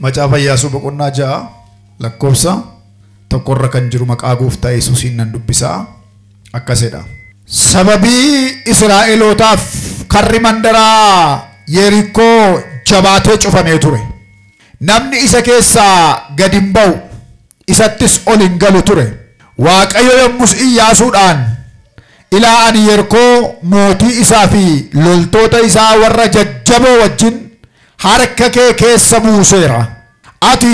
Macaafa Iyyaasuu boqonnaa 6 lakkoofsa tokkorra kan jiru maqaa Gooftaa Yesuusiin nan dubbisaa akkasidha. Sababii Israa'elootaaf karri mandaraa Yerikoo jabaatee cufamee ture. Namni isa keessaa gadi hin ba'u, isattis ol hin galu ture. Waaqayyo yommus Iyyaasuudhaan ilaa ani Yerikoo mootii isaa fi loltoota isaa warra jajjaboo wajjin harka kee keessa buuseera. Ati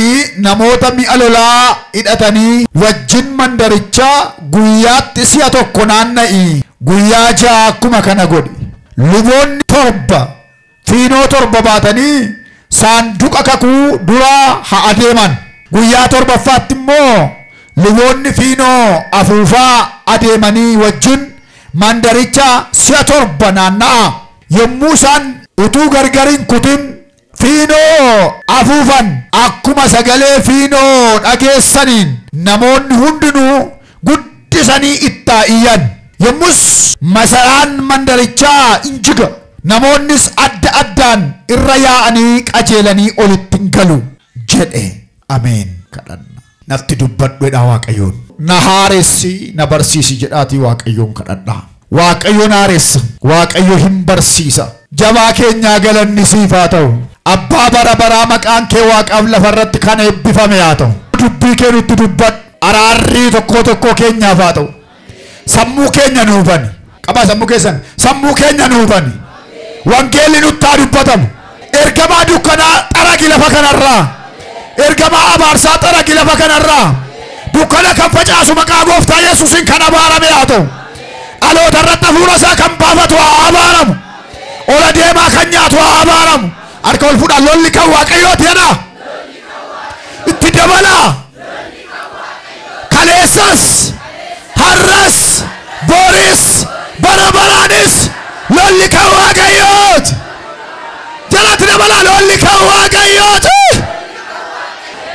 namoota mi'a lolaa hidhatanii wajjin mandarichaa guyyaatti si'a tokko naanna'i. Guyyaa 6 akkuma kana godhi. Luboonni 7 fiinoo 7 baatanii saanduqa kakuu duraa haa adeeman. Guyyaa 7ffaatti immoo luboonni fiinoo afuufaa adeemanii wajjin mandaricha si'a 7 naanna'a. Yommuu isaan utuu gargariin kutin fiinoo afuufan akkuma sagalee fiinoo dhageessaniin namoonni hundinuu guddisanii ittaa'iyyan. Yommus masaraan mandarichaa injiga. Namoonnis adda addaan irra yaa'anii qajeelanii olitti hin galu jedhe. Ameen. Kadhanna. Natti dubbadhuudha Waaqayyoon. Na haaressi na barsiisi jedhaatii Waaqayyoon kadhadha. Waaqayyo na haaressa. Waaqayyo hin barsiisa. Jabaa keenyaa galanni siif haa ta'u. Abbaa bara baraa maqaan kee Waaqaaf lafarratti kan eebbifame haa ta'u. Dubbii kee nutti dubbadhu. Araarrii tokko tokko keenyaaf haa ta'u. Sammuu keenya nu hubani. Qabaa sammuu keessan. Sammuu keenya nu hubani. Wangeelli nutti haa dubbatamu. Ergamaa dukkanaa xaragi lafa kanarraa. Ergamaa abaarsaa xaragi lafa kanarraa. Dukkana kan facaasu maqaa Gooftaa Yesuusiin kan abaarame haa ta'u. Dhaloota irratti hafuura isaa kan baafatu haa abaaramu. Ola deemaa kan nyaatu haa abaaramu. Harka ol fuudhaa lolli kan Waaqayyooti jedha. Itti dabalaa. Kaleessas har'as boris bara baraanis lolli kan Waaqayyooti. Jalatti dabalaa lolli kan Waaqayyooti.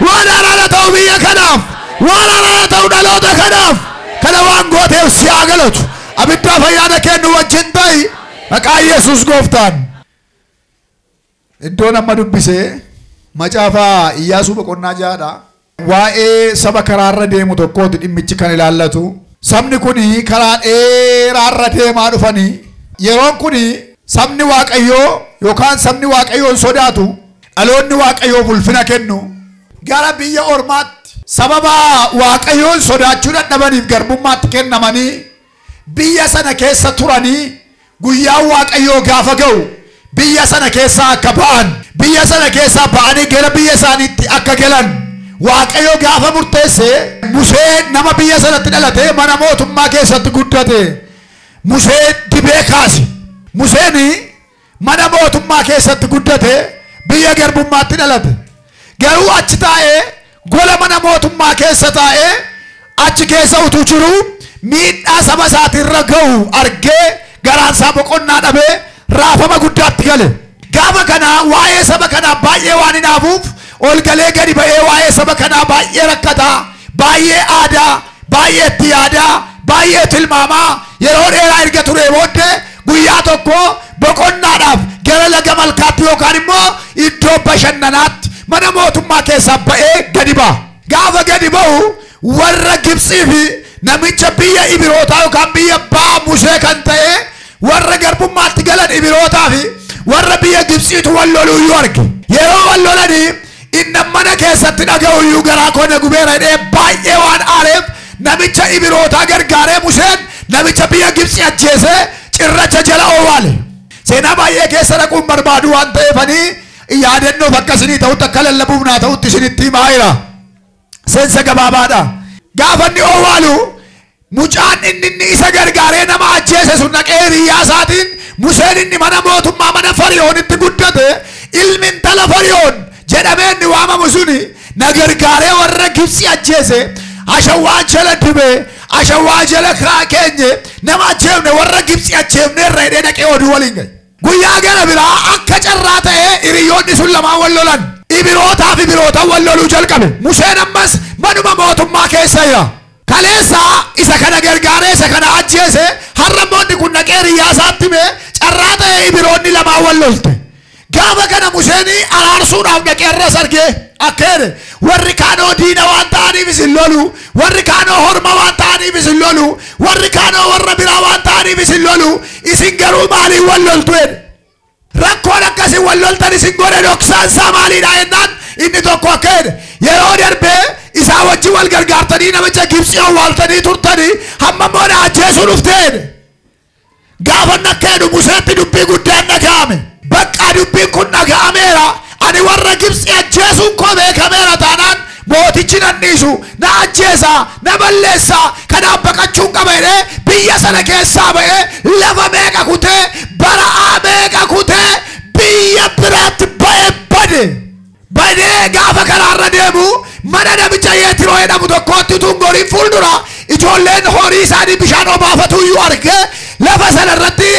Waan araara ta'u biyya kanaaf, waan araara ta'u dhaloota kanaaf, kana waan gooteef si haa galatu. Abiddaa fayyaada kennu wajjin ta'i maqaa Yesuus Gooftaan. Iddoo nama dubbisee macaafa Iyyaasuu boqonnaa 6dha. Waa'ee saba karaarra deemu tokkooti dhimmichi kan ilaallatu. Sabni kuni karaa dheeraarra deemaa dhufanii yeroon kuni sabni Waaqayyoo yookaan sabni Waaqayyoon sodaatu dhaloonni Waaqayyoof ulfina kennu gara biyya ormaatti sababa Waaqayyoon sodaachuu dadhabaniif garbummaatti kennamanii biyya sana keessa turanii guyyaa Waaqayyoo gaafa ga'u biyya sana keessa akka ba'an biyya sana keessa ba'anii gara biyya isaaniitti akka galan Waaqayyo gaafa murteesse Museen nama biyya sanatti dhalate mana mootummaa keessatti guddate. Museen dibee kaase. Museen mana mootummaa keessatti guddate biyya garbummaatti dhalate. Garuu achi taa'ee gola mana mootummaa keessa taa'ee achi keessa utuu jiru miidhaa saba isaatirra ga'u argee garaan isaa boqonnaa dhabee raafama guddaatti gale. Gaafa kana waa'ee saba kanaa baay'ee waan hinaafuuf ol galee gadi ba'ee waa'ee saba kanaa baay'ee rakkataa, baay'ee aadaa, baay'ee itti yaadaa, baay'ee tilmaamaa yeroo dheeraa erga ture booddee guyyaa tokko boqonnaadhaaf gara laga malkaatti yookaan immoo iddoo bashannanaatti mana mootummaa keessaa ba'ee gadi ba'a. Gaafa gadi ba'u warra Gibxii fi namicha biyya Ibirootaa yookaan biyya Baa Musee kan ta'e warra garbummaatti galan Ibirootaa fi warra biyya Gibxiitu wal loluuyyuu arge. Yeroo wal lolanii inni mana keessatti dhaga'uyyuu garaa koone gubeera jedhee baay'ee waan aareef namicha Ibirootaa gargaaree Museen namicha biyya Gibxii ajjeesee cirracha jala oowwaale. Seenaa baay'ee keessa dhaquun barbaadu waan ta'eefanii yaadannoof akkasinii ta'utti akka lallabuuf naa ta'utti isinitti himaa jira. Seensa gabaabaadha. Gaafa inni oowwaalu mucaan inni isa gargaaree nama ajjeese sun dhaqee hiriyaa isaatiin Museen inni mana mootummaa mana Fariyoonitti guddate ilmi intala Fariyoon jedhamee inni waamamu suni na gargaaree warra Gibxii ajjeese ashawwaa jala dibee ashawwaa jala keenye nama ajjeefne warra Gibxii ajjeefne irra hidhee dhaqee oduu waliin gahe. Guyyaa gara biraa akka carraa ta'ee hiriyoonni sun lamaan wal lolan. Ibirootaa fi Ibirootaan wal loluu jalqabe. Museen ammas manuma mootummaa keessa jira. Kaleessa isa kana gargaaree isa kana ajjeese har'a moonni kun dhaqee hiriyaa isaatti mee carraa ta'ee Ibiroonni lamaan wal lolte. gaafa kana Museen araarsuudhaaf dhaqeerra sargee akkeere warri kaanoo diina waan ta'aniif isin lolu warri kaanoo horma waan ta'aniif isin lolu warri kaanoo warra biraa waan ta'aniif isin lolu isin garuu maaliin wal loltu rakkoon akkasii wal loltan isin godhe dhoksaan isaa maaliidha jennaan inni tokko akkeere yeroo darbee isaa wajji wal gargaartanii namicha Gibxii awwaaltanii turtanii hamma mooda ajjeesuu dhufteen gaafa nakkeedhu Museetti dubbii guddaan dhaga'ame bakka dubbiin kun dhaga'ameera ani warra Gibxii ajjeesuun koo beekameera taanaan mootichi nanniisu na ajjeesa na balleessa kanaaf baqachuun qaba jedhee biyya sana keessaa ba'ee lafa meeqa kutee bara'aa meeqa kutee biyya biraatti ba'ee badee gaafa karaarra deemu mana namicha Yeetiroo jedhamu tokkootti tungoriin fuuldura ijoolleen horii isaanii bishaan obaafatu iyyuu argee lafa sana irratti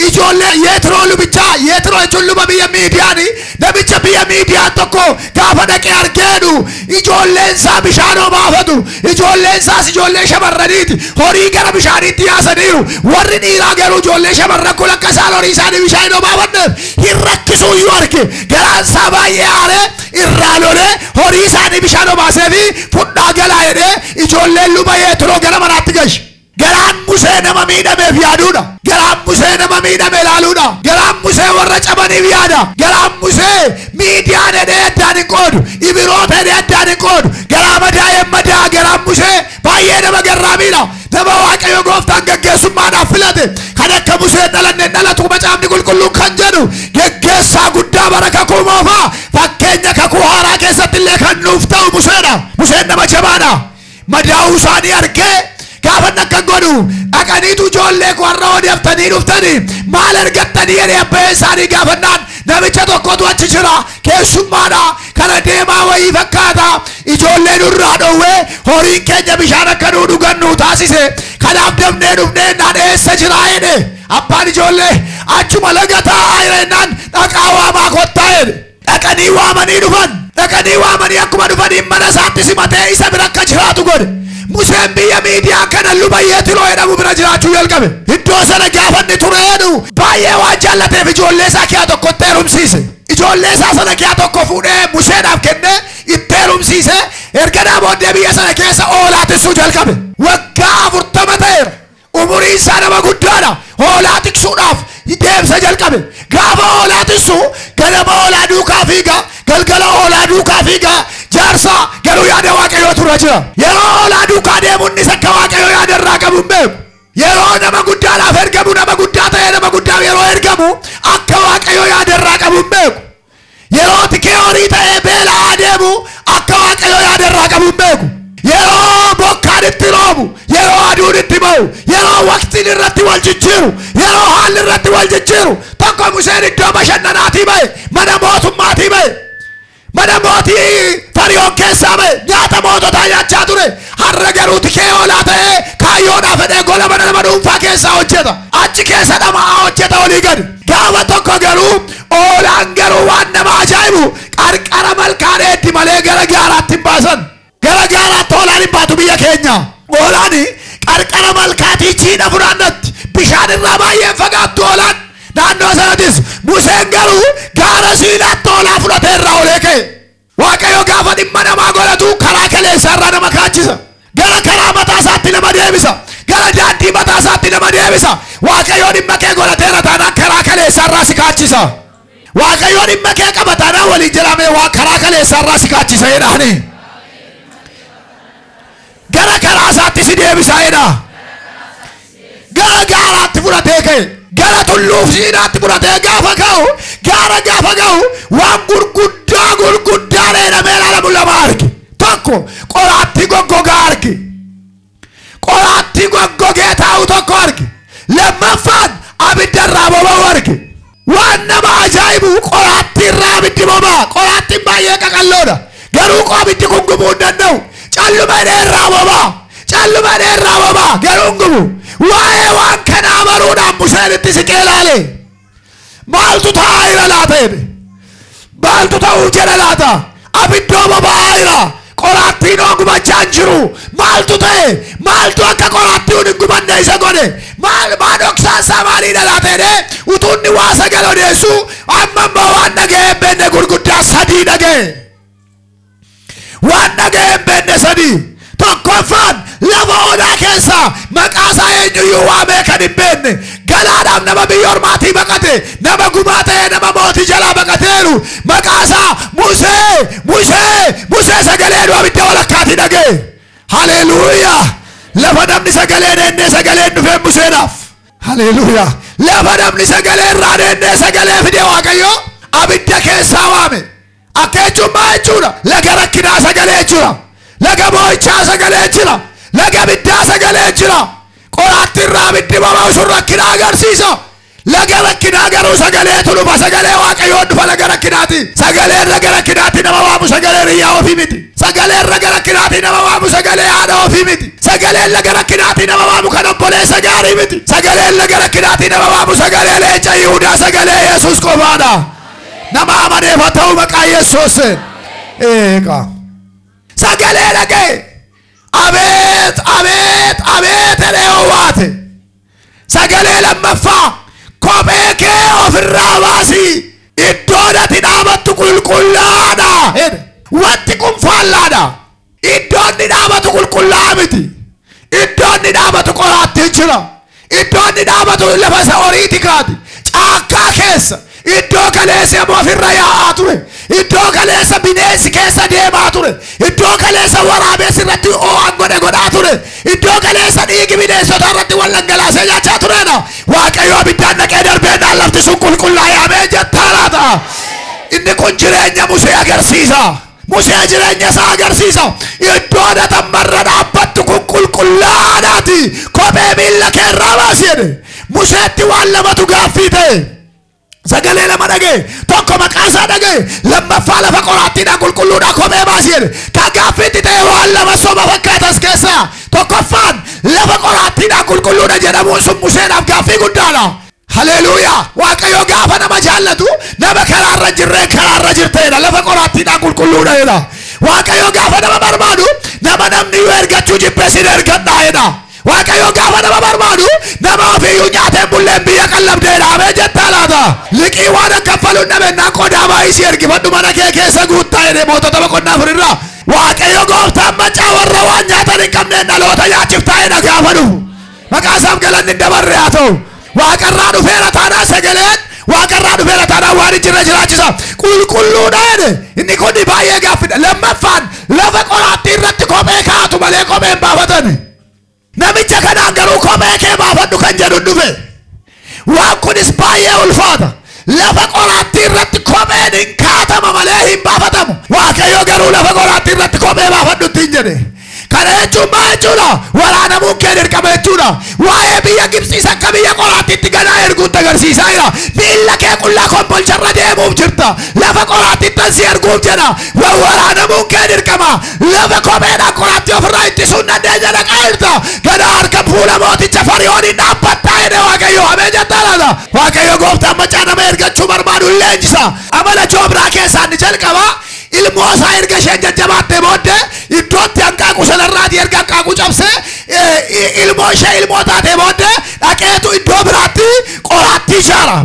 ijoollee Yeetiroo lubichaa Yeetiroo jechuun luba biyya Miidiyaanii namicha biyya Miidiyaan tokko gaafa dhaqee argeenu ijoolleen isaa bishaan obaafatu ijoolleen isaas ijoollee shamarraniiti horii gara bishaaniitti yaasaniiru warri dhiiraa garuu ijoollee shamarran kun akka isaan horii isaanii bishaan obaafanneef hin rakkisuu iyyuu arge garaan isaa baay'ee aaree irraa lolee horii isaanii bishaan obaaseefi fudhaa galaa jedhee ijoolleen luba Yeetiroo gara manaatti gashi garaan Musee nama miidhameef yaaduudha garaan Musee nama miidhame ilaaluudha garaan Musee warra cabaniif yaada garaan Musee Miidiyaan jedhee addaan hin qoodu Ibiroota jedhee addaan hin qoodu garaa madaa'een madaa garaan Musee baay'ee nama garraamiidha nama Waaqayyo gooftaan geggeessummaadhaaf filate kan akka Musee dhalanne dhalatu macaafni qulqulluun kan jedhu geggeessaa guddaa bara kakuu moofaa fakkeenya kakuu haaraa keessatti illee kan nuuf ta'u Museedha Museen nama jabaadha madaa'uu isaanii argee gaafa nakka godhu dhaqaniitu ijoollee warra odeeffatanii dhuftanii maal argattanii jedhee abbaa isaanii gaafannaan namicha tokkotu achi jira keessummaadha kana deemaa wayii fakkaata ijoolleen irraa dhowwee horiin keenya bishaan akka nuu dhugan nuu taasise kanaaf dafnee dhufnee naan eessa jira jedhe abbaan ijoollee achuma laga taa'aa jennaan dhaqaa waamaa kottaa jedhe dhaqanii waamanii dhufan dhaqanii waamanii akkuma dhufanii mana isaatti simatee isa bira akka jiraatu godhe Museen biyya Miidiyaan kana luba Yeetiroo jedhamu bira jiraachuu jalqabe iddoo sana gaafa inni ture jedhu baay'ee waan jaallateef ijoollee isaa kiyaa tokkotti heerumsiise ijoollee isaa sana kiyaa tokko fuudhee Museedhaaf kennee itti heerumsiise erganaa booddee biyya sana keessa hoolaa tiksuu jalqabe waggaa 40 ta'eera umuriin isaa nama guddaadha hoolaa tiksuudhaaf deemsa jalqabe gaafa hoolaa tiksu ganama hoolaa duukaa fiiga galgala hoolaa duukaa fiiga jaarsa garuu yaada Waaqayyoo turre jira yeroo hoolaa duukaa deemuun isa akka Waaqayyoo yaada irraa qabu hin beeku yeroo nama guddaadhaaf ergamu nama guddaa ta'ee nama guddaa yeroo ergamu akka Waaqayyoo yaada irraa qabu hin beeku yeroo tikee horii ta'ee beela'aa deemu akka Waaqayyoo yaada irraa qabu hin beeku yeroo bokkaan itti roobu yeroo aduun itti ba'u yeroo waqtiin irratti wal jijjiiru yeroo haalli irratti wal jijjiiru tokko Museen iddoo bashannanaatii ba'e mana mootummaatii ba'e mana mootii Fariyoon keessaa ba'e nyaata moototaa nyaachaa ture har'a garuu tikee hoolaa ta'ee kaayyoodhaaf fedhee gola mana nama dhuunfaa keessaa hojjeta achi keessa dhamaa hojjeta olii gadi gaafa tokko garuu hoolaan garuu waan nama ajaa'ibu qarqara malkaan eeddi malee gara gaaraatti hin baasan gara gaaraatti hoolaan hin baatu biyya keenya hoolaan qarqara malkaatii jiidha fudhannatti bishaan irraa baay'ee fagaattu hoolaan naannoo sanattis Museen garuu gaara Siinaatti hoolaa fudhatee irraa olee ka'e Waaqayyo gaafa dhimma namaa godhatu karaa kaleessa irraa nama kaachisa gara karaa mataa isaatti nama deebisa gara daandii mataa isaatti nama deebisa Waaqayyo dhimma kee godhateera taanaan karaa kaleessa irraa si kaachisa Waaqayyo dhimma kee qaba taanaan waliin jedhamee waa karaa kaleessa irraa si kaachisa jedhaani gara karaa isaatti si deebisa jedha gara gaaraatti fudhatee ka'e gara tulluuf Siinaatti fudhatee gaafa ga'u gaara gaafa ga'u waan gurguddaa dheedhamee ilaalamu lama arge tokko qoraattii goggogaa arge qoraattii goggogee taa'u tokko arge lammaffaan abidda irraa boba'u arge waan nama ajaa'ibu qoraattii irraa abiddi boba'a qoraattiin baay'ee qaqalloodha garuu abiddi kun gubuu hin danda'u calluma irraa boba'a garuu hin gubu waa'ee waan kanaa baruudhaan Museen itti siqee ilaale maaltu ta'aa jira laata jedhe maaltu ta'uu jedha laata abiddoo boba'aa jira qoraattiin gubachaa jiru maaltu ta'e maaltu akka qoraattiin hin gubanne isa godhe maal dhoksaa samaanii dhalaatee utuunni waa sagal odeessu amma waan dhaga'ee beenne gurguddaa sadii dhaga'e waan dhaga'ee beenne sadii tokkoffaan lafa onaa keessa maqaasaa eenyuyyuu waamee kan hin beenne galaadhaaf nama biyya ormaatii baqate nama gumaa ta'e nama mootii jalaa baqateeru maqaasaa Musee sagalee abidda walakkaatii dhaga'e haleluuyaa lafa namni sagalee deennee sagalee dhufee Museedhaaf haleluuyaa lafa namni sagalee irraa deennee sagalee fide Waaqayyo abidda keessaa waame akka jechuun maa jechuudha laga rakkinaa sagalee jira laga boo'ichaa sagalee jira laga biddaa sagalee jira qoraattiin irraa abiddi boba'u sun rakkinaa agarsiisa laga rakkinaa garuu sagalee tulufa sagalee Waaqayyoon dhufa laga rakkinaati sagalee laga rakkinaati nama waamu sagalee riyyaa ofii miti sagalee laga rakkinaati nama waamu sagalee haadha ofii miti sagalee laga rakkinaati nama waamu kan obboleessa gaarii miti sagalee laga rakkinaati nama waamu sagalee leenca Yihuudaa sagalee Yesuus qofaadha nama amaneef haa ta'u maqaa Yesuus eegaa sagalee dhaga'e abeet waate sagalee lammaffaa kophee kee ofirraa baasii iddoon ati dhaabattu qulqullaadha wanti kun faallaadha iddoon ni dhaabatu qulqullaa miti iddoon ni dhaabatu qoraattii jira iddoon ni dhaabatu lafa isa horii tikaati caakkaa keessa iddoo kaleessa immoo ofirra yaa'aa ture iddoo kaleessa bineensi keessa deemaa ture iddoo kaleessa waraabessi irratti oo'an godhaa ture iddoo kaleessa dhiigi bineensota irratti wal dhangalaasee nyaachaa turedha Waaqayyo abiddaan dhaqee darbeennaan lafti sun qulqullaa'amee jettaadha inni kun jireenya Musee agarsiisa Musee jireenya isaa agarsiisa iddoo dhatammarra dhaabbattu kun qulqullaadhaati kophee miilla kee irraa baasi jedhe Museetti waan lamatu gaaffii ta'e sagalee lama dhaga'e tokko maqaasaa dhaga'e lammaffaa lafa qoraattiidhaan qulqulluudhaan kophee baasi jedhe kan gaaffiitti ta'e waan lama soba fakkaatas keessaa tokkoffaan lafa qoraattiidhaan qulqulluudha jedhamuun sun Museedhaaf gaaffii guddaadha haleluuyaa Waaqayyo gaafa nama jaallatu nama karaarra jirree karaarra jirteedha lafa qoraattiidhaan qulqulluudha jedha Waaqayyo gaafa nama barbaadu nama namni yoo ergachuu jibbeesin ergadhaa'edha Waaqayyo gaafa nama barbaadu nama ofiiyyuu nyaateen bulleen biyya qallabdeedha amee jettaa laata liqii waan akkaffaluun dhabennaan qodaa baay'isii ergifadhu mana kee keessa guuttaa jedhee mootota boqonnaa afurirraa Waaqayyo gooftaan macaa warra waan nyaatan hin qabneen dhaloota nyaachiftaa'edha gaafa dhufu maqaa isaaf galanni hin dabarre haa ta'u Waaqarraa dhufeera taanaa sagaleen Waaqarraa dhufeera taanaa waan jirra jiraachisa qulqulluudha jedhe inni kun baay'ee gaaffidha lammaffaan lafa qoraattii irratti kophee kaa'atu malee kophee hin baafatan namicha kanaan garuu kophee kee baafadhu kan jedhu dhufe waan kunis baay'ee ulfaata lafa qoraattii irratti kopheen hin kaatama malee hin baafatamu Waaqayyo garuu lafa qoraattii irratti kophee baafadhu ittiin jedhe kana jechuun maa jechuudha waraanamuun kee dirqama jechuudha waa'ee biyya Gibsiis akka biyya qoraattiitti ganaa erguutti agarsiisaa jira miilla kee qullaa kombolcharra deemuuf jirta lafa qoraattiittan si erguuf jedha waraanamuun kee dirqama lafa kopheedhaan qoraattii ofirraa ittisuun dandeenya dhaqaa jirta ganaa harka fuula mooticha Fariyooniin dhaabbattaa jedhe Waaqayyo amee jettaa laata Waaqayyo gooftaan macaa nama ergachuu barbaadu leenjisa amala joobraa keessaa inni jalqaba ilmoo isaa erga isheen jajjabaattee booddee iddootti hanqaaqu sanarraatii erga hanqaaqu cabsee ilmoo ishee ilmoo taatee booddee dhaqeetu iddoo biraatti qoraattii ijaara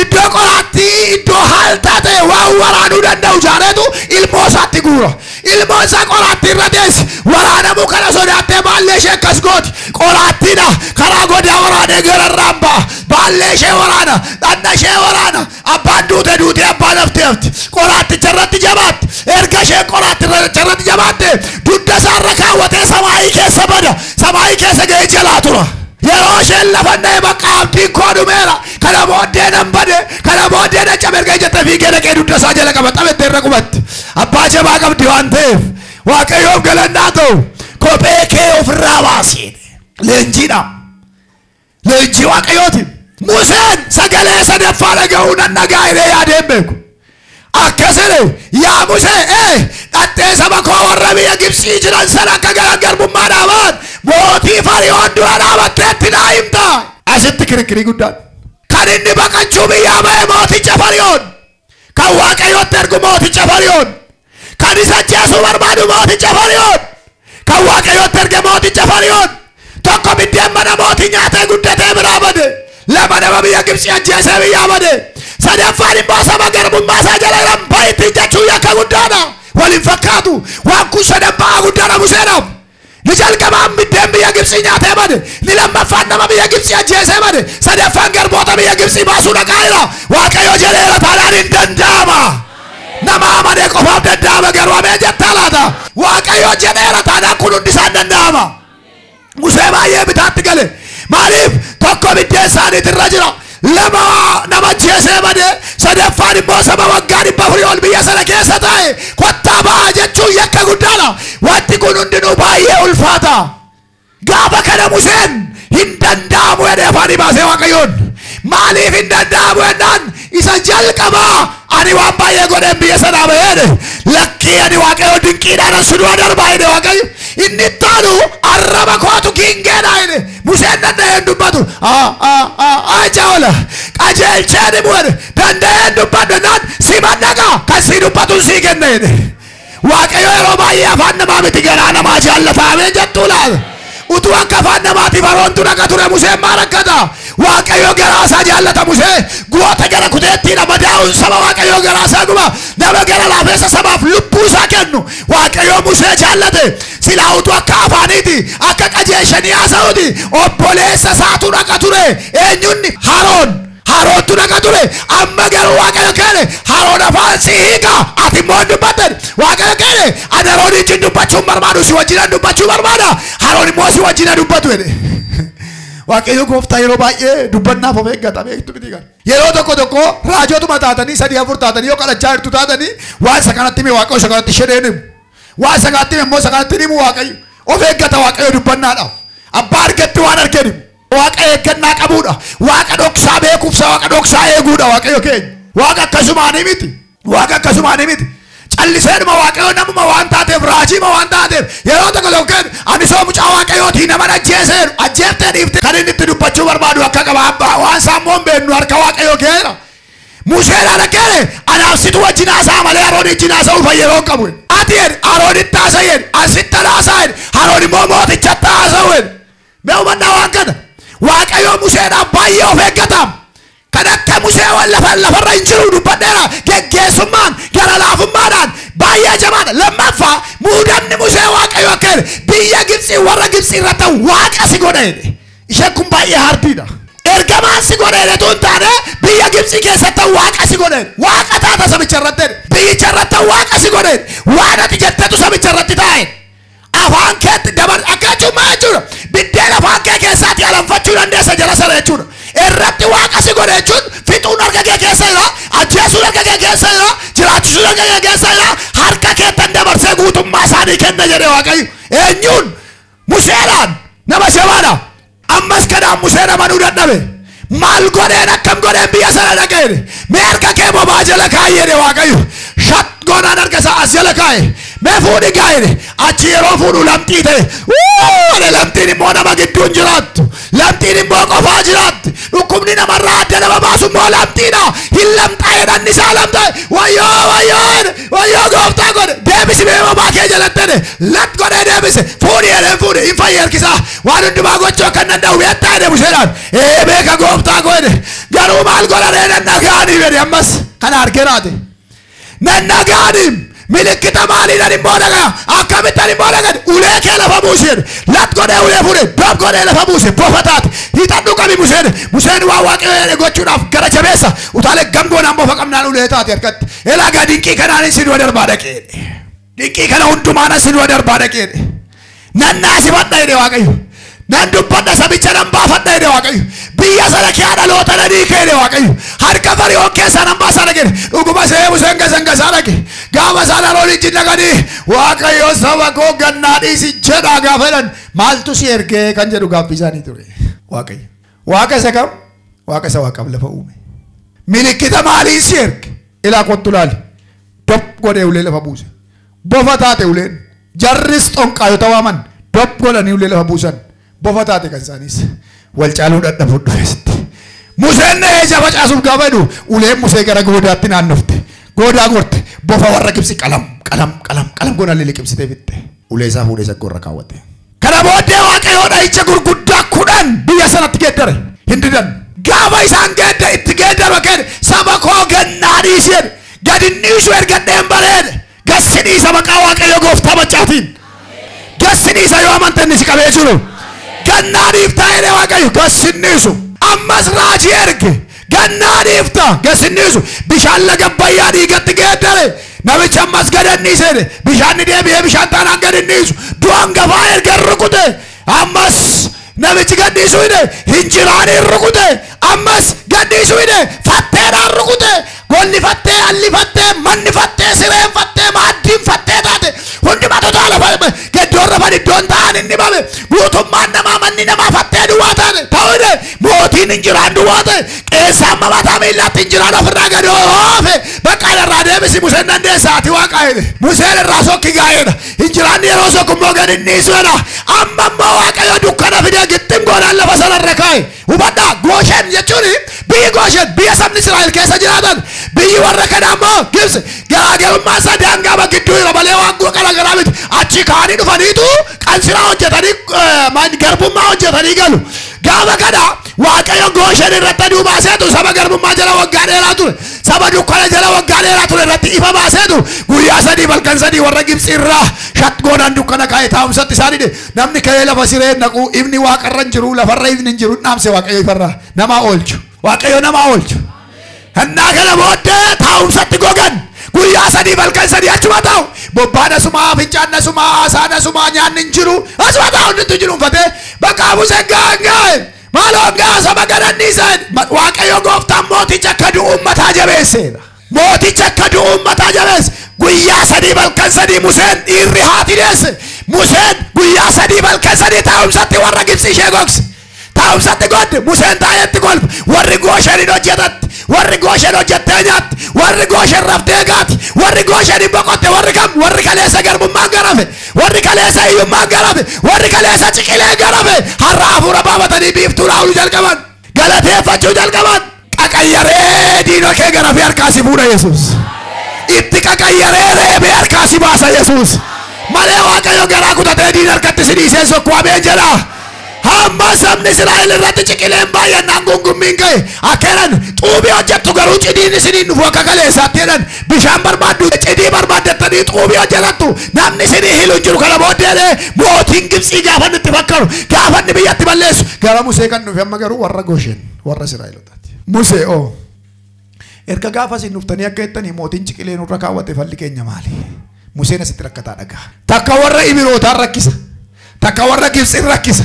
iddoo qoraattii iddoo haal taatee waan waraanuu danda'u ijaareetu ilmoo isaatti guura ilmoo isaa qoraattii irra deessi waraanamuu kana sodaattee baallee ishee akkas gooti qoraattiidha karaa godaa waraanee gararraan ba'a baallee ishee waraana dhanna ishee waraana abbaan duutee abbaan hafti qoraatticha irratti jabaatti erga isheen qoraatticha irratti jabaatte dugda isaarra kaawwatee samaayii keessa bada samaayii keessa ga'ee jalaa tura yeroo isheen lafannee bakka abdiin koo dhumeera kana booddee nan bade kana booddee na cabe erga ijjatte fiigee dhaqee dugda isaa jala qaba xabettee irra qubatti abbaa jabaa qabdi waan ta'eef Waaqayyoof galannaa ta'u kophee kee ofirraa baasi leenjiidha leenjii Waaqayyooti Museen sagalee sadaffaa dhaga'uu nan dhagaa jedhee yaadeen beeku akkasine yaa Musee dhattee saba koo warra biyya Gibsii jiran sana akka galan garbummaa dhaaban mootii Fariyoon dura dhaabatteetti naa himta asitti kirkirii guddaan kan inni baqachuu biyyaa ba'e mooticha Fariyoon kan Waaqayyootti ergu mooticha Fariyoon kan isa ajjeesuu barbaadu mooticha Fariyoon kan Waaqayyootti erge mooticha Fariyoon tokko biddeen mana mootii nyaatee guddatee biraa bade lama nama biyya Gibxii ajjeesee biyyaa bade sadaffaan immoo saba garbummaa isaa jala rampaa ittiin jechuu yakka guddaadha waliin fakkaatu waan kun sadaffaa guddaadha Museenaaf ni jalqabaan biddeen biyya Gibxii nyaatee bade ni lammaffaan nama biyya Gibxii ajjeesee bade sadaffaan garboota biyya Gibxii baasuu dhaqaa jira Waaqayyo jedheera taanaan hin danda'ama nama amanee qofaaf danda'ama garuu amee jettaa laata Waaqayyo jedheera taanaan kun hundi isaan danda'ama Musee baay'ee bitaatti gale maaliif tokko biddeen isaaniitirra jira lama nama ajjeesee bade sadaffaan immoo saba waggaa 400 ol biyya sana keessa taa'e kottaa ba'aa jechuun yakka guddaadha wanti kun hundinuu baay'ee ulfaata gaafa kana Museen hin danda'amu jedhee afaanii baasee Waaqayyoon maaliif hin danda'amu jennaan isa jalqabaa ani waan baay'ee godheen biyya sanaa ba'eedhe lakkii ani Waaqayyo dinqiidhaan asuduu darbaa jedhe Waaqayyo inni taanu arraba kootu kingeedha jedhe Museen danda'een dubbatu ajaa'iba qajeelcheen bu'e danda'een dubbatu jennaan si maddaqa kan si dubbatu si kenna jedhe Waaqayyo yeroo baay'ee afaan namaa miti garaa namaa jaallatamee jettuu laata utuu akka afaan namaatiif haroontu dhaqa ture Museen maal akkata Waaqayyo garaa isaa jaallata Musee goota gara kuteettiidha madaa'uun saba Waaqayyo garaa isaa guba nama gara laafeessa sabaaf lubbuu isaa kennu Waaqayyo Musee jaallate silaa utuu akka afaaniiti akka qajeelchanii haasa'uuti obboleessa isaatu dhaqa ture eenyunni Haroontu dhaqa ture amma garuu Waaqayyo kenne Haroon afaan si hiika ati immoo dubbatten Waaqayyo kenne ani Haroon ijjiin dubbachuun barbaadu si wajjin dubbachuu barbaada Haroon immoo si wajjin dubbatu jedhe Waaqayyo gooftaa yeroo baay'ee dubbannaaf of eeggata beektu miti kan yeroo tokko raajotuma taatanii 3-4 taatanii yoo kadhachaa jirtu taatanii waan isa kanatti hime Waaqayyo isa kanatti shedeen himu waan isa kanatti hime immoo isa kanatti himu Waaqayyo of eeggata Waaqayyo dubbannaadhaaf abbaa argatti waan argeen himu Waaqa eeggannaa qabuudha Waaqa dhoksaa beekuufsa Waaqa dhoksaa eeguudha Waaqayyo keenya Waaqa akkasumaan miti calliseenuma Waaqayyo namuma waan taateef raajiima waan taateef yeroo tokko ani soo mucaa Waaqayyootii nama ajjeeseeru ajjeeftee dhiifte kan inni itti dubbachuu barbaadu akka qaba abbaa waan saammoon beennu harka Waaqayyo keera Museen dhaqee anaaf situ wajjin haasaa malee Haroon wajjin haasa'uu fayyadoo qabu ati Haroon itti haasa'een asitti haasa'een Haroon immoo mootichatti haasa'een mee hubannaa waan kana Waaqayyo Museedhaaf baay'ee of eeggatam kan akka Musee waan lafarra hin jiru dubbadheera geggeessummaan gara laafummaadhaan baay'ee jamaadha lammaffaa muudamni Musee Waaqayyo akka biyya Gibxii warra Gibxii irratti Waaqa si godha jedhe isheen kun baay'ee hardiidha ergamaan si godha jedhe tun taane biyya Gibxii keessatti Waaqa si godha Waaqa taata sabicha irratti biyyicha irratti Waaqa si godha waan ati jettetu sabicha irratti taa'e afaan keetti dabar akka jechuun jechuudha biddeen afaan kee keessaatti alanfachuu dandeessa jala sana jechuudha irratti Waaqa si godha jechuun fixuun harka kee keessa jira ajjeesuun harka kee keessa jira jiraachisuun harka kee keessa jira harka keettan dabarsee guutummaa isaanii kenna jedhe Waaqayyo eenyuun Museedhaan nama shabaadha ammas kanaan Museen amanuu dadhabe maal godheen akkam godheen biyya sana dhaqeen mee harka kee bobaa jala kaa'e jedhe Waaqayyo shat godhaan harka isaa as jala kaa'e mee fuudhi gaa'e achi yeroo fuudhu lamxii ta'e lamxiin immoo nama gidduun jiraattu lamxiin immoo qofaa jiraatti dhukkubni namarraa adda nama baasu immoo lamxiidha hin lamxaa'e dhanni isaa lamxaa'e wayyoo gooftaa godhe deebisi mee bobaa kee jalatti lat godhee deebise fuudhi jedheen fuudhi hin fayyi harkisaa waan hundumaa gochuu akka hin danda'u beektaa jedhe Museedhaan beeka gooftaa godhe garuu maal godhanee nannagaanii jedhe ammas kana argeeraate nannagaaniim milikkita maaliidhaan immoo dhagaa akkamittaan immoo dhagan ulee kee lafa buuseen lat godhee ulee fuudhe doob godhee lafa buuse bofa taate hixadhu qabi Museen waan Waaqayyo gochuudhaaf gara jabeessa utaalee gamgoonaan bofa qabnaan ulee taate harkatti elaagaa dinqii kanaan si dura darbaa dhaqeedhe dinqii kana hundumaan si dura darbaa dhaqeedhe nannaasi fadha jedhe Waaqayyo nan dubbadha sabicha nan baafadha jedhe Waaqayyo biyya sana kee dhaloota nanii kee jedhe Waaqayyo harka Fariyoon keessaa nan baasaa dhaqe dhuguma see Museen gasangasaa dhaqe gaafa isaan Haroon wajjin dhaqanii Waaqayyo saba koo gannaa dhiisi jedhaa gaafa jedhan maaltu si ergee kan jedhu gaaffii isaanii ture Waaqayyo Waaqa isa kam Waaqa isa Waaqaaf lafa uume milikkita maalii si erge ilaa kottu laali dop godhee ulee lafa buuse bofa taate uleen jarris xonqaayota waaman dop godhanii ulee lafa buusan bofa taate kan isaanis wal caaluu dadhabuun dhufeesti Museen ija facaasuuf gaafa jedhu uleen Musee gara goodaatti naannofte Goda gorte bofa warra Gibsi qalam gona lele qibsite fitte. Uleesa fuudhee saggoorra kaawwate. Kana booddee Waaqayyoo dha'icha gurguddaa 10 biyya sanatti geeddare. Hin didan. Gaafa isaan itti geeddaru kenne saba koo gannaa dhiiseen gadi dhiisu ergadheen bareede. Gassini isa maqaa Waaqayyoo gooftaa machaatiin. Gassini isa yoo amantan si qabee jiru. Gannaa dhiiftaa jedhee Waaqayyo gassini isu. Ammas raajii erge. Gannaa dhiiftaa gassini isu. Bishaan laga Abbayyaa dhiigatti geeddare. Namicha ammas gadanni seene. Bishaan ni deebi'ee bishaan taanaan gadanni isu. Du'aan gafaa erga rukute. Ammas namichi gaddiisu hidhe. Hinjiraanii rukute. Ammas gaddiisu hidhe. Fatteedhaan rukute. Golli fattee, alli fattee, manni fattee, sireen fattee, maaddiin fattee taate. Hundi matoota lafa geddoon rafan iddoon ta'an inni babe. Guutummaan namaa manni namaa fattee duwwaa taate. Ta'uudhe mootiin injiraan duwwaa ta'e. Qeessaan mataa miillaatti injiraan ofirraa gadi oofe. Bakka irraa deebisi Museen dandeessaa ati Waaqaa jedhe. Museen irraa sokki gaa'eedha. Injiraan yeroo sokkummoo gadi inni isuudha. Amma immoo Waaqayyo dukkana fidee gixxim goonaan lafa sanarra kaa'e. Hubadhaa Gooshen jechuun biyyi Gooshen biyya sabni Israa'el keessa jiraatan. Biyyi warra kana ammoo Gibsi garaagarummaa isaa daangaa bagidduu jira malee waan garaagaraa miti. Achi kaanii dhufaniitu qansiraa hojjetanii garbummaa hojjetanii galu. Gaafa kana Waaqayyo Gooshen irratti aduu baaseetu saba garbummaa jala waggaa dheeraa ture. Saba dukkana jala waggaa dheeraa ture irratti ifa baaseetu guyyaa 3 halkan 3 warra Gibsi irraa shatgoodhaan dukkana kaa'ee taa'umsatti isaanii namni ka'ee lafa sireen naqu ifni waaqarra hin jiru lafarra ifni hin jiru dhaamse Waaqayyo ifarraa nama oolchu. Waaqayyo nama oolchu. Hannaa kana booddee taa'umsatti gogan guyyaa 3 halkan 3 achuma taa'u bobbaadha sumaa fincaanna sumaa haasaadha sumaa nyaanni hin jiru asuma taa'u hundintu jiruunfatee bakka Museen gaa'e maaloo gaa saba gadannii isaan Waaqayyo gooftaan mooticha akka du'u uummataa jabeesseedha. Mooticha akka du'u uummataa jabeesse guyyaa 3 halkan 3 Museen dhiirri haati deesse. Museen guyyaa 3 halkan 3 taa'umsatti warra Gibsi ishee gogse. Taa'umsatti godde Museen taa'etti kolfa warri Gooshen hojjetatti. Warri Gooshen hojjettee nyaatti. Warri Gooshen raftee gaati. Warri Gooshen boqotte warri kam warri kaleessa garbummaan garafe. Warri kaleessa hiyyummaan garafe. Warri kaleessa ciqilee garafe. Har'a hafuura baafatanii biiftuu laa'uu jalqaban. Galateeffachuu jalqaban. Qaqayyaree diinoo kee garafee harkaa si fuudha Yesuus. Itti qaqayyaree reebee harkaa si baasa Yesuus. Malee Waaqayyo garaa kutatee diina harkatti si dhiisee sokkuwameen jedha. Hamma sabni Israa'el irratti ciqileen baay'annaan gungummiin ka'e akkeeran xuubii hojjettu garuu cidiin isiniin dhufu akka kaleessaatti jedhan bishaan barbaaddu cidii barbaaddattanii xuubii hojjetattu namni isinii hilu hin jiru kana booddeedhee mootiin Gibsii gaafa itti fakkaru gaafa inni biyyatti balleessu gara Musee kan dhufe amma garuu warra Gooshen warra Israa'elotaati. Musee erga gaafa isin dhuftanii akka jettanii mootiin ciqilee nurra kaawwate falli keenya maali? Museen asitti rakkataa dhagaa. Takka warra Ibirootaan rakkisa. Takka warra Gibsiin rakkisa.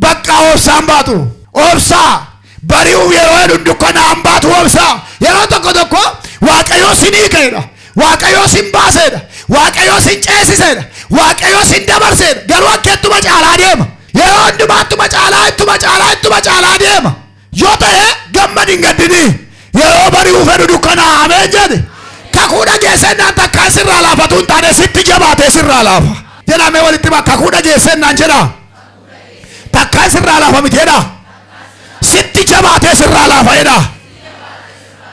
Bakka obsaan baatu obsaa bari'uu yeroo hedduun dukkanaan baatu obsaa yeroo tokko Waaqayyo sinii ka'edha. Waaqayyo sin baaseedha. Waaqayyo sin ceesiseedha. Waaqayyo sin dabarseedha. Garuu akka ittuma caalaa deema. Yeroo hundumaa ittuma caalaa deema. Yoo ta'e gammad hin gaddinii. Yeroo bari'uu fedhu dukkanaa ameen jedhe. Kakuu dhageessennaan takkaan sirraa laafatu hin taane sitti jabaatee sirraa laafa. Jedhamee walitti bakka kakuu dhageessennaan jedha. Takkaan sirraa laafa miti jedha. Sitti jabaatee sirraa laafa jedha.